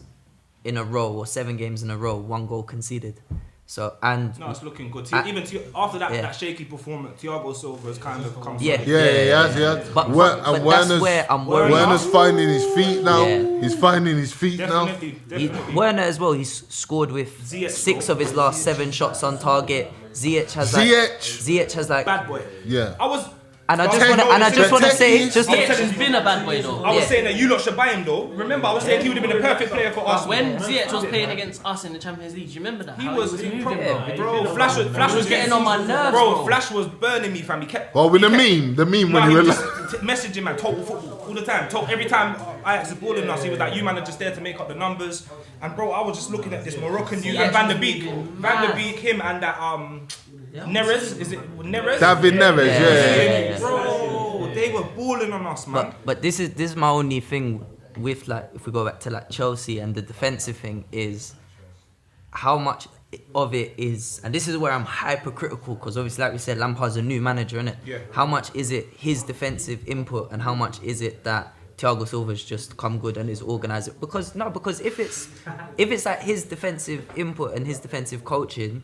in a row or 7 games in a row, 1 goal conceded. So, and... No, it's looking good. Even after that shaky performance, Thiago Silva's kind of come Yeah, he has. But that's where I'm worried. Werner's finding his feet now. Yeah. He's finding his feet Definitely. Werner as well, he's scored with Ziyech 6 of his last 7 shots on target. Ziyech has like... Bad boy. Yeah. And I just want to say, Ziyech has been a bad boy though. I was saying that you lot should buy him though. Remember, I was saying he would have been a perfect player for us. When Ziyech was playing against us in the Champions League, do you remember that? He was moving, bro. Flash was getting on my nerves, bro. Flash was burning me, fam. He kept. Oh, with the meme when he he was was just messaging man, total football all the time. Every time Ajax is balling us, he was like, "You man are just there to make up the numbers." And bro, I was just looking at this Moroccan dude and Van der Beek, him and that Neres, is it Neres? David Neres, yeah. Bro, they were balling on us, man. But this is my only thing with, like, if we go back to like Chelsea and the defensive thing, is how much of it is, and this is where I'm hypercritical, because obviously, like we said, Lampard's a new manager, innit? Yeah. How much is it his defensive input, and how much is it that Thiago Silva's just come good and is organised? Because if it's like his defensive input and his defensive coaching,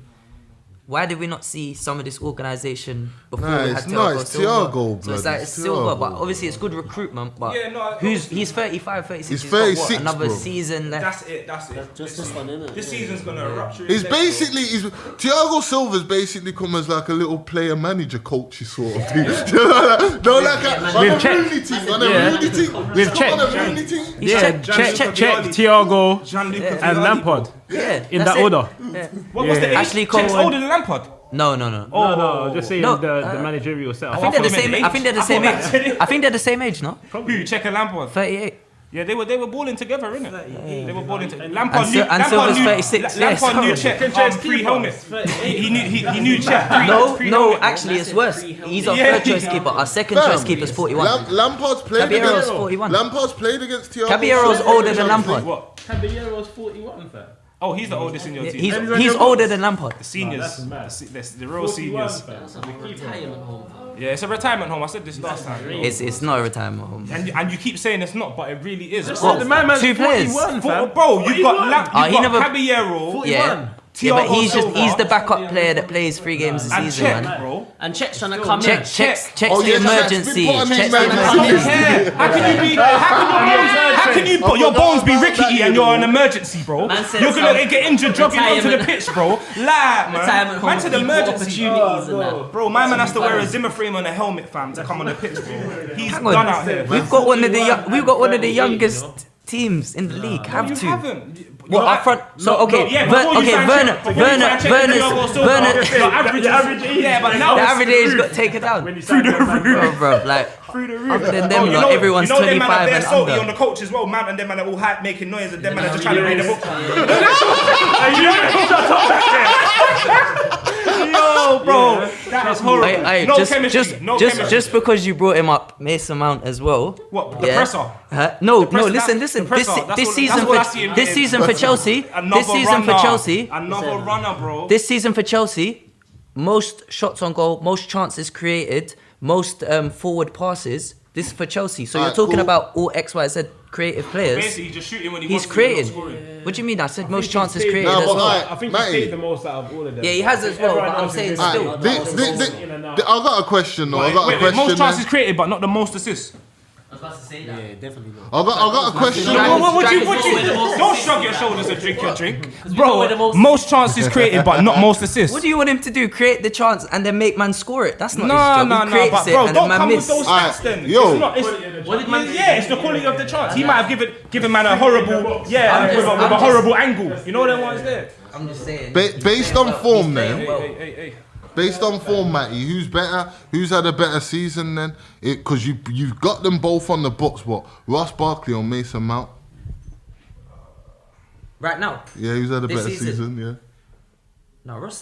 why did we not see some of this organisation before we had Thiago Silva? Thiago, so it's like it's Silva, but obviously it's good recruitment. But he's 35, 36. He's 36, got, another bro. season left. That's it. Just this one, innit? This season's gonna rupture. Thiago Silva's basically come as like a little player manager coachy sort of thing. On a Rooney team. We've checked. Yeah, check Thiago and Lampard. Yeah, in that order. Yeah. What was the age? Ashley Cole older than Lampard? No. No, just saying the managerial setup. I think they're the same. I think they're the same age. I think they're the same age, no? Who? Check and Lampard. 38. Yeah, they were balling together, innit? They were balling together. And Silva's 36. Lampard knew Czech pre-helmet. He knew Czech pre-helmet. No, actually it's worse. He's our third choice keeper. Our second choice keeper's 41. Lampard's played Caballero's 41. Lampard's played against Thiago. Caballero's older than Lampard. What? Caballero's 41, fam. Oh, he's the oldest in your team. He's older than Lampard. The seniors. The real seniors. That's a retirement home. Yeah, it's a retirement home. I said this last time. It's not a retirement home. And you keep saying it's not, but it really is. What? The man's 2 players. 41, fam. Bro, you've got Caballero. Yeah. Yeah, but he's the backup player that plays 3 games a season, Czech, man. bro. And Czech's trying to come in. Check's the emergency. How can you put your bones be rickety and you're an emergency, bro? You're gonna get injured jogging onto the pitch, bro. Lie, man. Man to the emergency. Bro, my man has to wear a Zimmer frame and a helmet, fam, to come on the pitch, bro. He's done out here. We've got one of the youngest teams in the league. Have to. Haven't. Well, up front. So okay, Werner. Yeah, but now the average age got taken down through the roof, bro. Like through the roof. Other than them, everyone's 25 and salty under. on the coach as well, man, and them man are all hype making noise, and them man are just trying to read the book. Yo, bro, that is horrible. No chemistry. Just because you brought him up, Mason Mount as well. What? The presser? No, listen. This season for Chelsea. Another runner, bro. This season for Chelsea, most shots on goal, most chances created, most forward passes. This is for Chelsea. So Alright, you're talking cool. about all XYZ creative players. Basically, he's just shooting when he He's wants creating. to. He's not scoring. What do you mean? I said most chances created Nah, as but well. alright, I think Matty. he's paid the most out of all of them. Yeah, he has as well, but Everyone I'm else saying is still. I got a question though. I got a Wait, question. most chances then. created, but not the most assists. I was about to say that. Yeah, definitely not. I got a question. Don't shrug your shoulders and drink your drink. Bro, most chances created, but not most assists. What do you want him to do? Create the chance and then make man score it? That's not his job. No, He creates but it bro, and don't then come man with miss. those stats then. Yo. It's not, it's the quality of the chance. He might have given man a horrible, with a horrible angle. You know what that one's there? I'm just saying. Based on form, then. Hey. Based on form, Matty, who's better? Who's had a better season then? Because you've got them both on the books. What? Ross Barkley or Mason Mount? Right now. Yeah, who's had a This better season? season? Yeah. No, Ross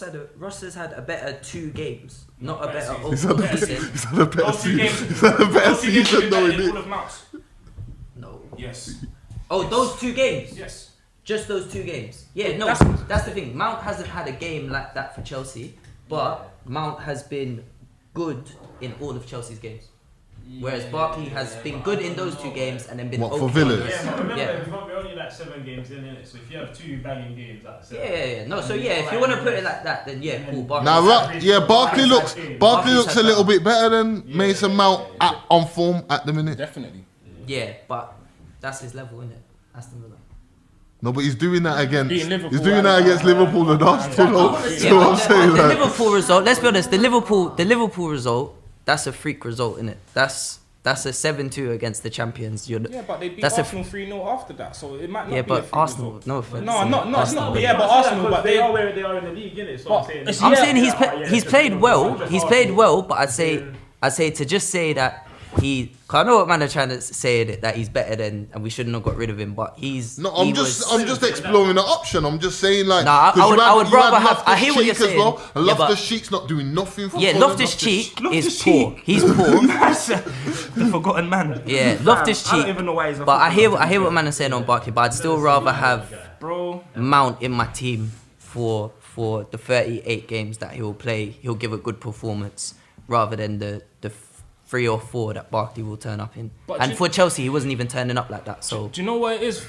has had a better 2 games, not a better He's overall had season. a better season. He's had a better season, though, innit? No. Yes. Oh, those 2 games? Yes. Just those 2 games? Yeah, no, that's the thing. Mount hasn't had a game like that for Chelsea, but Mount has been good in all of Chelsea's games. Whereas Barkley has been good in those 2 games and then been What, okay for Villa? Yeah, but remember, Yeah. we're only like 7 games in it, so if you have 2 banging games, that's Yeah. No, so yeah, if you want to put it like that, then yeah, cool. Barkley. Now, Barkley looks a little bit better than Mason Mount on form at the minute. Definitely. Yeah, but that's his level, isn't it? Aston Villa. No, but he's doing that against. Beating Liverpool, He's doing that against Liverpool and Arsenal. So I'm saying the that. Liverpool result. Let's be honest. The Liverpool result. That's a freak result, innit? That's a 7-2 against the champions. Yeah, but they beat that's Arsenal 3-0 after that, so it might not Yeah, be a but free Arsenal. result. No offense. No, not Arsenal. yeah, but Arsenal, but they are where they are in the league, innit? So I'm saying. I'm saying he's played well. He's played well, but I'd say to just say that cause I know what man are trying to say that he's better than, and we shouldn't have got rid of him. But I'm just exploring the option. I'm just saying like. Nah, I would rather have. I hear what you're Loftus-Cheek saying. as well. And Yeah, but- Loftus-Cheek's not doing nothing for. Yeah, Fulham. Loftus-Cheek is Loftus-Cheek. poor. He's poor. The forgotten man. Yeah, I don't Loftus-Cheek. even know why he's a But I hear footballer. what man is saying on Barkley. But I'd still rather have Bro, Mount in my team for the 38 games that he'll play. He'll give a good performance rather than the 3 or 4 that Barkley will turn up in. But And for Chelsea, he wasn't even turning up like that. So do you know what it is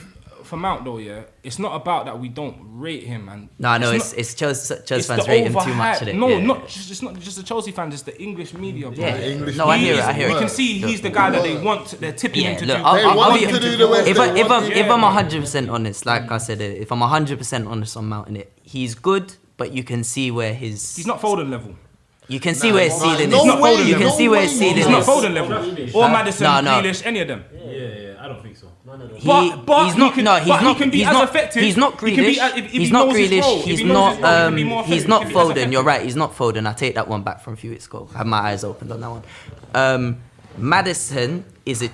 for Mount though? Yeah, it's not about that we don't rate him, and no, not- it's Chelsea it's fans the rate him too much. overhype. innit? No, Yeah. it's not just the Chelsea fans, it's the English media. Bro. Yeah, English no, I media hear it. I hear You it. can see he's the guy that they want. They're tipping him to look, do. I'll be, to do the West if Ham. I'm 100% honest, like I said, if I'm 100% honest on Mount, innit, he's good, but you can see where He's not Foden level. You can see where his ceiling no is. way, way, You can no see where his way. ceiling He's is. not Foden level. Or Maddison, No, no. Grealish, any of them. Yeah, I don't think so. But He's not. he can, No, he's but not. he can be he's as not. effective. He's not He can be Grealish. as- if he He's not knows his role. Grealish. If He's he knows not. his role, he can be more He's effective. not He can be as Foden. effective. You're right. He's not Foden. I take that one back from a few weeks ago. I had my eyes opened on that one. Madison is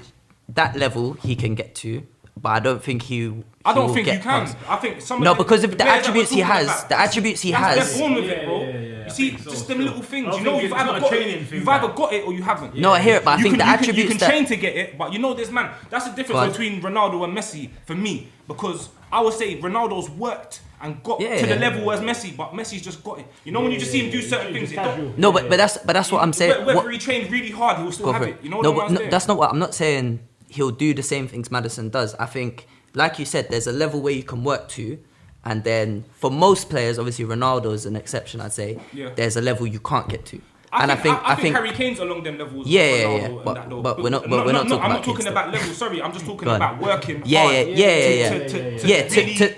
that level he can get to, but I don't think I don't will think get you can. past. I think some No, of the because of the players that attributes we're he talking has. about, The attributes he has. They're born with it, bro. You see, just them little things. You know, you've either got it, you've either got it or you haven't. No, I hear it, but I think the attributes you can that. train to get it, but you know this man. That's the Go difference on. between Ronaldo and Messi for me, because I would say Ronaldo's worked and got Yeah, to the yeah. level as Messi, but Messi's just got it. You know when you just see him do certain things, it don't, No, but that's what I'm saying. whether What- he trained really hard, he will still Go have for it. it. You know No, what but I'm no, saying? that's not what I'm not saying. He'll do the same things Maddison does. I think, like you said, there's a level where you can work to, and then for most players, obviously Ronaldo is an exception. I'd say Yeah. there's a level you can't get to. I And think Harry Kane's along them levels. Yeah, with yeah, Ronaldo yeah. and But- that though. but we're not No, talking I'm about not Kane talking still. about levels. Sorry, I'm just talking Go on. about working Yeah, hard. yeah,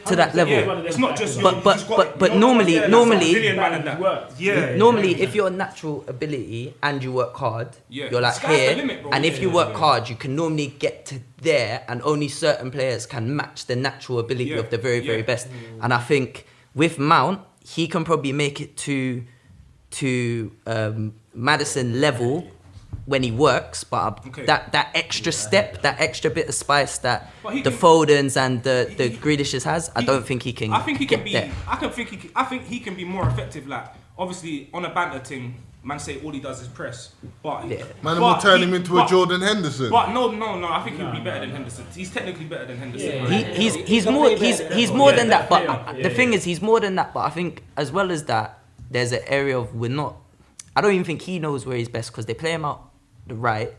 to that level. It's not just. But normally, Yeah. normally, if you're a natural ability and you work hard, Yeah. you're like Sky's the here. limit, bro. And if you work hard, you can normally get to there, and only certain players can match the natural ability Yeah. of the very, very Yeah. best. And I think with Mount, he can probably make it to Madison level when he works, but Okay. that extra step, that extra bit of spice that But he the can- Fodens and the Grealishes has, I don't think he can. I think he can get be. there. I think he can be more effective. Like obviously on a banter thing, man say all he does is press. But Man, but will turn he- him into but- a Jordan Henderson. But no. I think he'll be better than Henderson. He's technically better than Henderson. He's more than that. But the thing is, he's more than that. But I think as well as that, there's an area of we're not. I don't even think he knows where he's best because they play him out the right.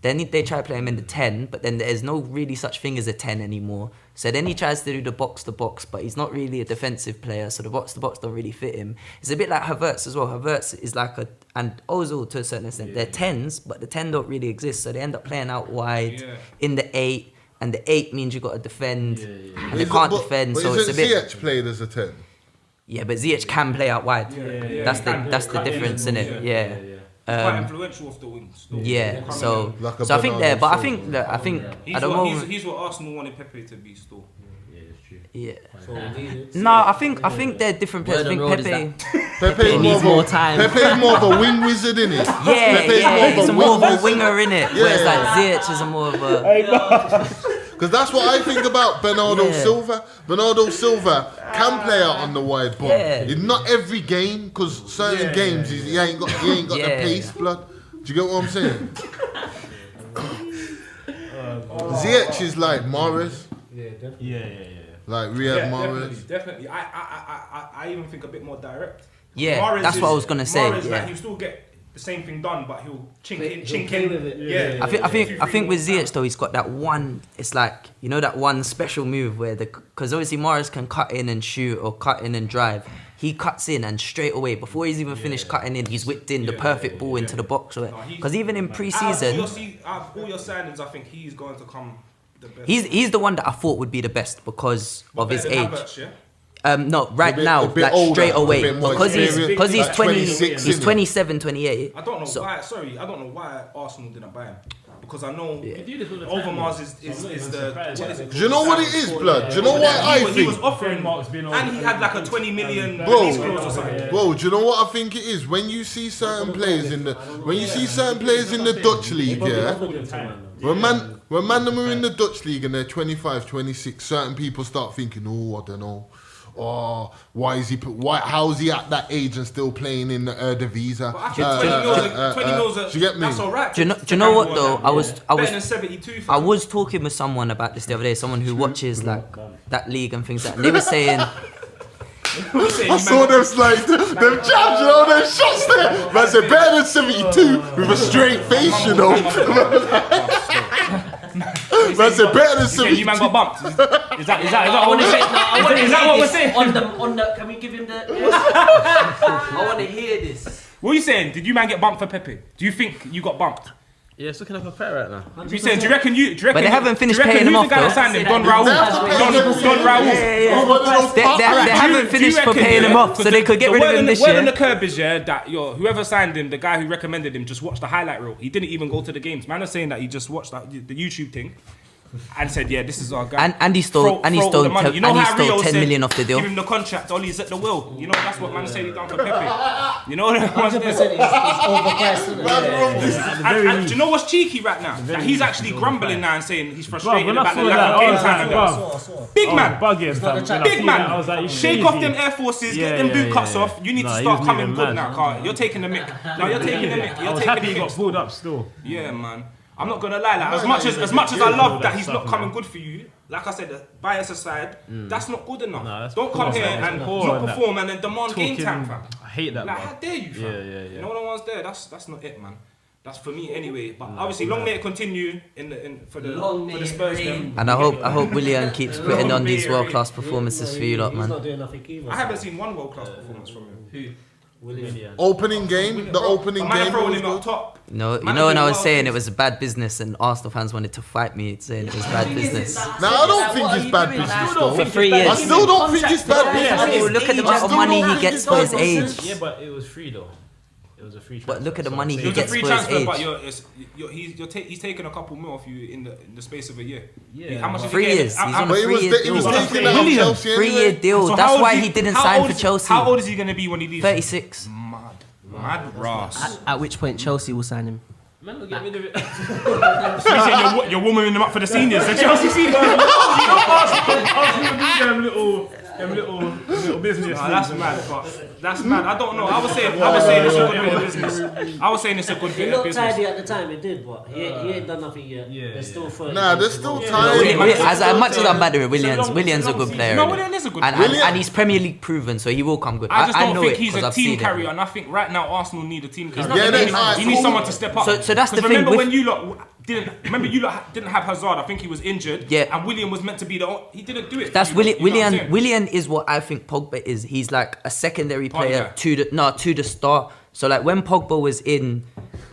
Then they try to play him in the 10, but then there's no really such thing as a 10 anymore. So then he tries to do the box-to-box, but he's not really a defensive player, so the box-to-box don't really fit him. It's a bit like Havertz as well. Havertz is like and Ozil to a certain extent. They're 10s, but the 10 don't really exist, so they end up playing out wide in the 8, and the 8 means you got to defend, and they can't defend, so it's a bit... Ziyech played as a 10? Yeah, but Ziyech can play out wide. That's the difference, innit? Yeah. Quite influential off the wings. Yeah, so I think there, but I think at the moment he's what Arsenal wanted Pepe to be still. Yeah. No, I think they're different players. I think Pepe needs more time. Pepe is more of a wing wizard, innit? He's more of a winger, innit? Whereas like Ziyech is more of a. Because that's what I think about Bernardo Silva. Bernardo Silva can play out on the wide ball. It's not every game, because certain games he ain't got the pace, blood. Do you get what I'm saying? Ziyech is like Morris. Like Riyad Mahrez. Definitely. I even think a bit more direct. Yeah, Mahrez that's what I was gonna say. Mahrez, like, he'll still get the same thing done, but he'll chink in with it. I think with Ziyech though, he's got that one. It's like, you know, that one special move where because obviously Mahrez can cut in and shoot or cut in and drive. He cuts in and straight away, before he's even finished cutting in, he's whipped in the perfect ball into the box. Because even in pre-season, all your signings, I think he's going to come. He's the one that I thought would be the best because of his age. Havertz, No, right now, like older, straight away, because he's like 20, 26, he's 27, 28. I don't know why. Sorry, I don't know why Arsenal didn't buy him. Because I know Overmars is the. What is it? Do you know what it is, blood? Do you know what I think? He was offering, and he had like a 20 million release clause or something. Bro, do you know what I think it is? When you see certain players in the Dutch league, yeah. When man are in the Dutch league and they're 25, 26, certain people start thinking, oh, I don't know. Oh, how's he at that age and still playing in the Eredivisie? 20 mils, do you get me? That's alright. Do you know what though? I was talking with someone about this the other day. Someone who watches like that league and things like that. And they were saying. I saw them slides, them jabs, you know, them shots there. Man said better than 72 with a straight face, you know. Man said better than 72. You man got bumped. Is that what we're saying? On the, can we give him the? I want to hear this. What are you saying? Did you man get bumped for Pepe? Do you think you got bumped? Yeah, it's looking like a fair right now. You saying? Do you reckon? But they haven't finished paying him off though. Don Raul. They haven't finished for paying him off, so they could get rid of him this year. The word on the curb is that whoever signed him, the guy who recommended him, just watched the highlight reel. He didn't even go to the games. Man is saying that he just watched the YouTube thing. And said, yeah, this is our guy. And he stole 10 million off the deal. Give him the contract, Ollie's at the will. You know, that's what man said he done for Pepe. You know what I'm saying? It's overpriced, isn't it? And do you know what's cheeky right now? That he's actually grumbling now and saying he's frustrated about the lack of game time. Big man. Big man. Shake off them Air Forces, get them boot cuts off. You need to start coming good now, Carl. You're taking the mick. No, you're taking the mick. I was happy he got pulled up still. Yeah, man. I'm not gonna lie, like as much as I love that he's not coming good for you, like I said, bias aside, that's not good enough. Don't come here and not perform and then demand game time, fam. I hate that. Like, how dare you, fam? Yeah. No one's there. That's not it, man. That's for me anyway. But obviously, long may it continue for the Spurs. And I hope Willian keeps putting on these world class performances for you lot, man. I haven't seen one world class performance from him. Who? Opening game, the opening game. Throwing him up top. No, you know when I was saying it was a bad business and Arsenal fans wanted to fight me saying it was bad business. No, I don't think it's bad business though. For 3 years. I still don't think it's bad business. Look at the amount of money he gets for his age. Yeah, but it was free though. It was a free transfer. But look at the money he It was a gets free for his transfer, age. but he's taken a couple more off you in the space of a year. Yeah. How much is 3 he years. getting? He's on a 3 year He was deal. taking that off Chelsea anyway. 3 year deal. So That's why he didn't sign for Chelsea. How old is he going to be when he leaves? 36. Mad Ross. At which point Chelsea will sign him? Man, don't get rid of it. So you saying you're warming him up for the seniors? The Chelsea seniors. Them little business. That's mad. But that's mad. I don't know. I was saying it's a good bit of business. I was saying it's a good It bit of looked business. tidy at the time, it did, but he ain't done nothing yet. There's still 30. Nah, there's still time. As much as I'm mad at Williams a good player. No, Willian is a good player. And he's Premier League proven, so he will come good. I just don't know think it he's 'cause a I've team seen carrier, it. and I think right now Arsenal need a team carrier. Yeah, He needs someone to step up. So that's the thing. Remember when you lot, Remember, you didn't have Hazard. I think he was injured. Yeah. And Willian was meant to be he didn't do it. That's You know what I'm saying? Willian is what I think Pogba is. He's like a secondary player Pogba. to the start. So like when Pogba was in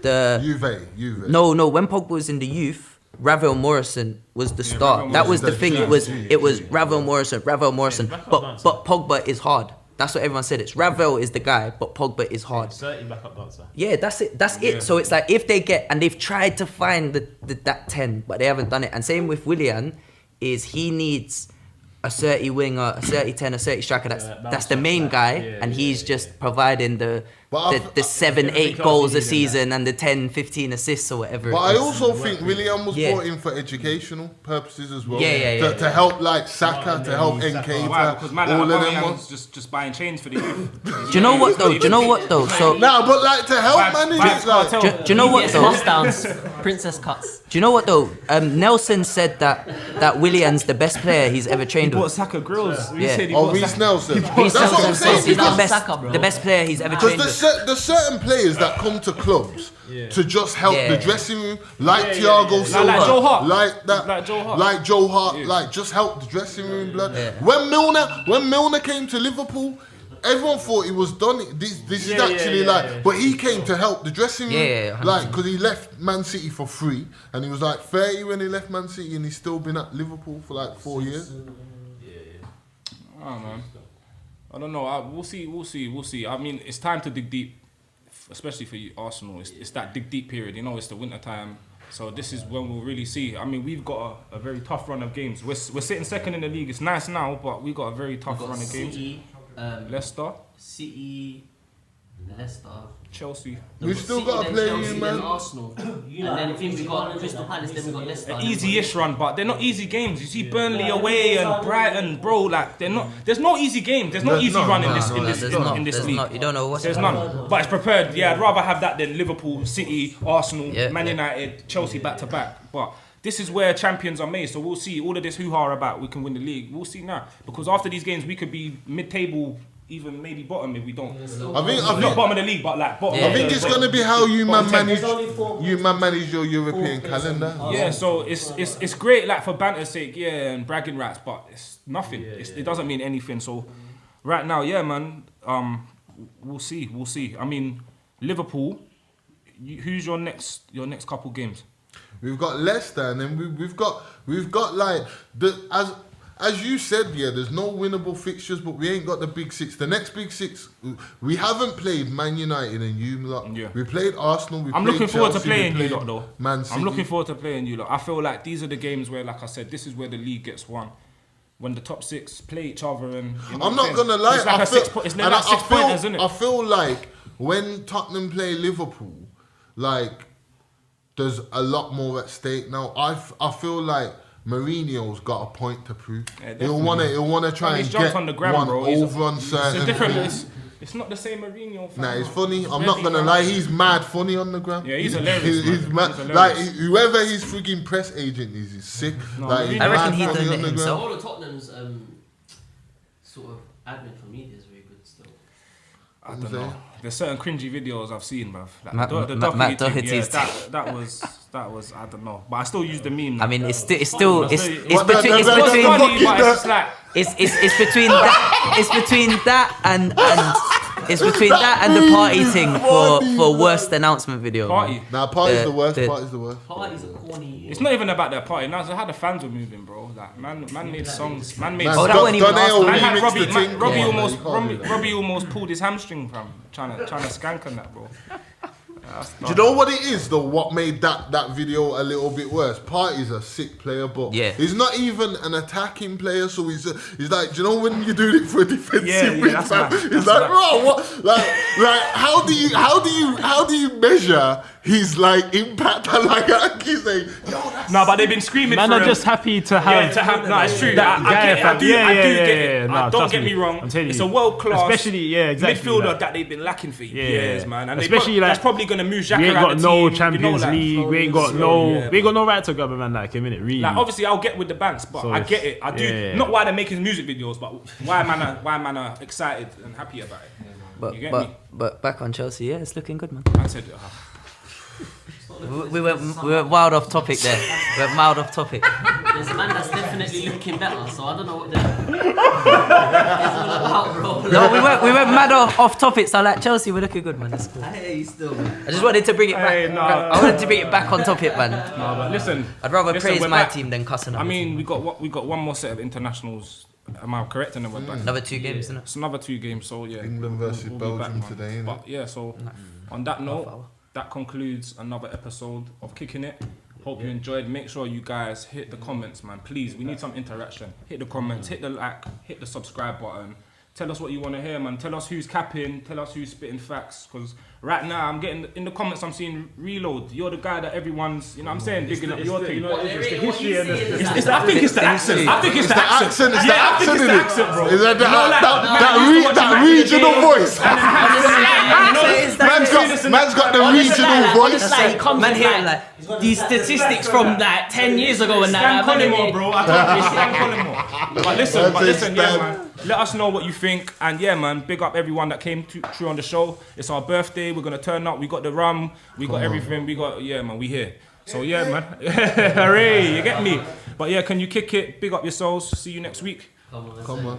the Juve. No, when Pogba was in the youth, Ravel Morrison was the start. That was the thing. It was Ravel Morrison. But Pogba is hard. That's what everyone said. It's Ravel is the guy, but Pogba is hard. 30 backup dancer. Yeah, that's it. So it's like if they get, and they've tried to find that 10, but they haven't done it. And same with Willian, is he needs a 30 winger, a 30 10, a 30 striker. That's the main guy, and he's just providing the 7-8 goals a season and the 10-15 assists or whatever. But I also think Willian was brought in for educational purposes as well. To help like Saka, to help Nketiah, Because man, all of like, them. was just buying chains for the youth. Do you know what though? So but like to help manage it, like. Do you know what though? Bust-downs, princess cuts. Do you know what though? Nelson said that Willian's the best player he's ever trained with. Bought Saka grills. Reece Nelson. Reece That's what I'm Nelson saying. says he's because the best player he's ever trained with. there's certain players that come to clubs to just help the dressing room, like Thiago Silva, like Joe Hart. like Joe Hart, like just help the dressing room, blood. When Milner came to Liverpool, everyone thought he was done. This is actually but he came to help the dressing room, like because he left Man City for free, and he was like 30 when he left Man City, and he's still been at Liverpool for like 4 years. Oh man, I don't know. We'll see. I mean, it's time to dig deep, especially for you, Arsenal. It's that dig deep period. You know, it's the winter time. So this is when we'll really see. I mean, we've got a very tough run of games. We're sitting second in the league. It's nice now, but we got a very tough run of games. Leicester, City, Leicester, Chelsea. We've still got to play Chelsea, you, man. then Arsenal, and then I think we got Crystal Palace. Then we got Leicester. An easy-ish run, but they're not easy games. You see Burnley away and Brighton, bro. Like they're not. There's no easy games. There's no easy run in this league. You don't know what's There's none. But it's prepared. Yeah, I'd rather have that than Liverpool, City, Arsenal, Man United, Chelsea back to back. But this is where champions are made. So we'll see. All of this hoo-ha about we can win the league. We'll see now. Because after these games, we could be mid-table, even maybe bottom if we don't. I think not bottom of the league, but like bottom. I think it's gonna be how you man manage your European calendar. Yeah, so it's great like for banter's sake, and bragging rights, but it's nothing. It doesn't mean anything. So right now, man, we'll see. I mean, Liverpool. Who's your next couple games? We've got Leicester, and then we've got like as you said, there's no winnable fixtures, but we ain't got the big six. The next big six, we haven't played Man United and you lot. Yeah. We played Arsenal. I'm looking forward to playing you lot though. Man City. I'm looking forward to playing you lot. I feel like these are the games where, like I said, this is where the league gets won. When the top six play each other and. You know I'm not gonna lie. It's like six pointers, isn't it? I feel like when Tottenham play Liverpool, like there's a lot more at stake now. I feel like Mourinho's got a point to prove. Yeah, he'll wanna try and get on the gram, one bro. over on certain things. It's not the same Mourinho. Nah, it's funny. I'm not gonna lie. He's mad funny on the gram. Yeah, he's hilarious. He's mad. Like whoever his freaking press agent is, he's sick. No, like, I reckon he done it himself. All of Tottenham's sort of admin for media is very good still. I don't know. There's certain cringy videos I've seen, bruv. Like Matt Doherty's that was I don't know, but I still use the meme. I mean, it's between that and the party thing for worst announcement video. Party. Nah, party's the worst. Party's a corny. It's not even about their party. Now it's how the fans were moving, bro. Like man made songs. Man made. Robbie almost pulled his hamstring from trying to skank on that, bro. Do you know what it is though? What made that video a little bit worse? Party's a sick player, but he's not even an attacking player. So he's like, do you know when you do it for a defensive midfield? He's like, bro, what? Like how do you measure his like impact? And like he's like, no, but they've been screaming. Man, for are just happy to have. No, it's true. I do get it. Don't get me wrong. It's a world class, midfielder that they've been lacking for years, man. And especially that's probably gonna move Jacky. We ain't got no Champions League. We ain't got no right to grab a man like him, innit? Really. Like obviously, I'll get with the banks, but I get it. I do not why they're making music videos, but why man are excited and happy about it. But back on Chelsea, it's looking good, man. I said. We went wild off topic there. We went mild off topic. There's a man that's definitely looking better, so I don't know what it's all about, bro. No, we went mad off topic. So like Chelsea, we're looking good, man. That's cool. I hear you still, man. I just wanted to bring it back. I wanted to bring it back on topic, man. No, but listen. I'd rather praise we're my back. team than cussing. I mean, we got one more set of internationals. Am I correct? And then we're back. Another 2 games, isn't it? It's another 2 games. So yeah, England versus be Belgium back, today, innit? But yeah, so on that note, that concludes another episode of Kicking It. Hope you enjoyed. Make sure you guys hit the comments, man. Please, we need some interaction. Hit the comments, hit the like, hit the subscribe button. Tell us what you want to hear, man. Tell us who's capping. Tell us who's spitting facts. Because right now, I'm getting in the comments. I'm seeing Reload. You're the guy that everyone's, you know, what I'm saying, digging up your thing. It's the history and I think it's the accent. I think it's the accent. It's the accent, it's the accent, bro. Is that that regional voice? Man's got the regional voice. Man here like these statistics from like 10 years ago and that. Collymore, bro. I told you, Stan Collymore. But listen, yeah, man. Let us know what you think, and yeah, man, big up everyone that came through on the show. It's our birthday. We're gonna turn up. We got the rum. We got everything. We got man. We here. So yeah, man. Hooray! You get me? But yeah, can you kick it? Big up yourselves. See you next week. Come on.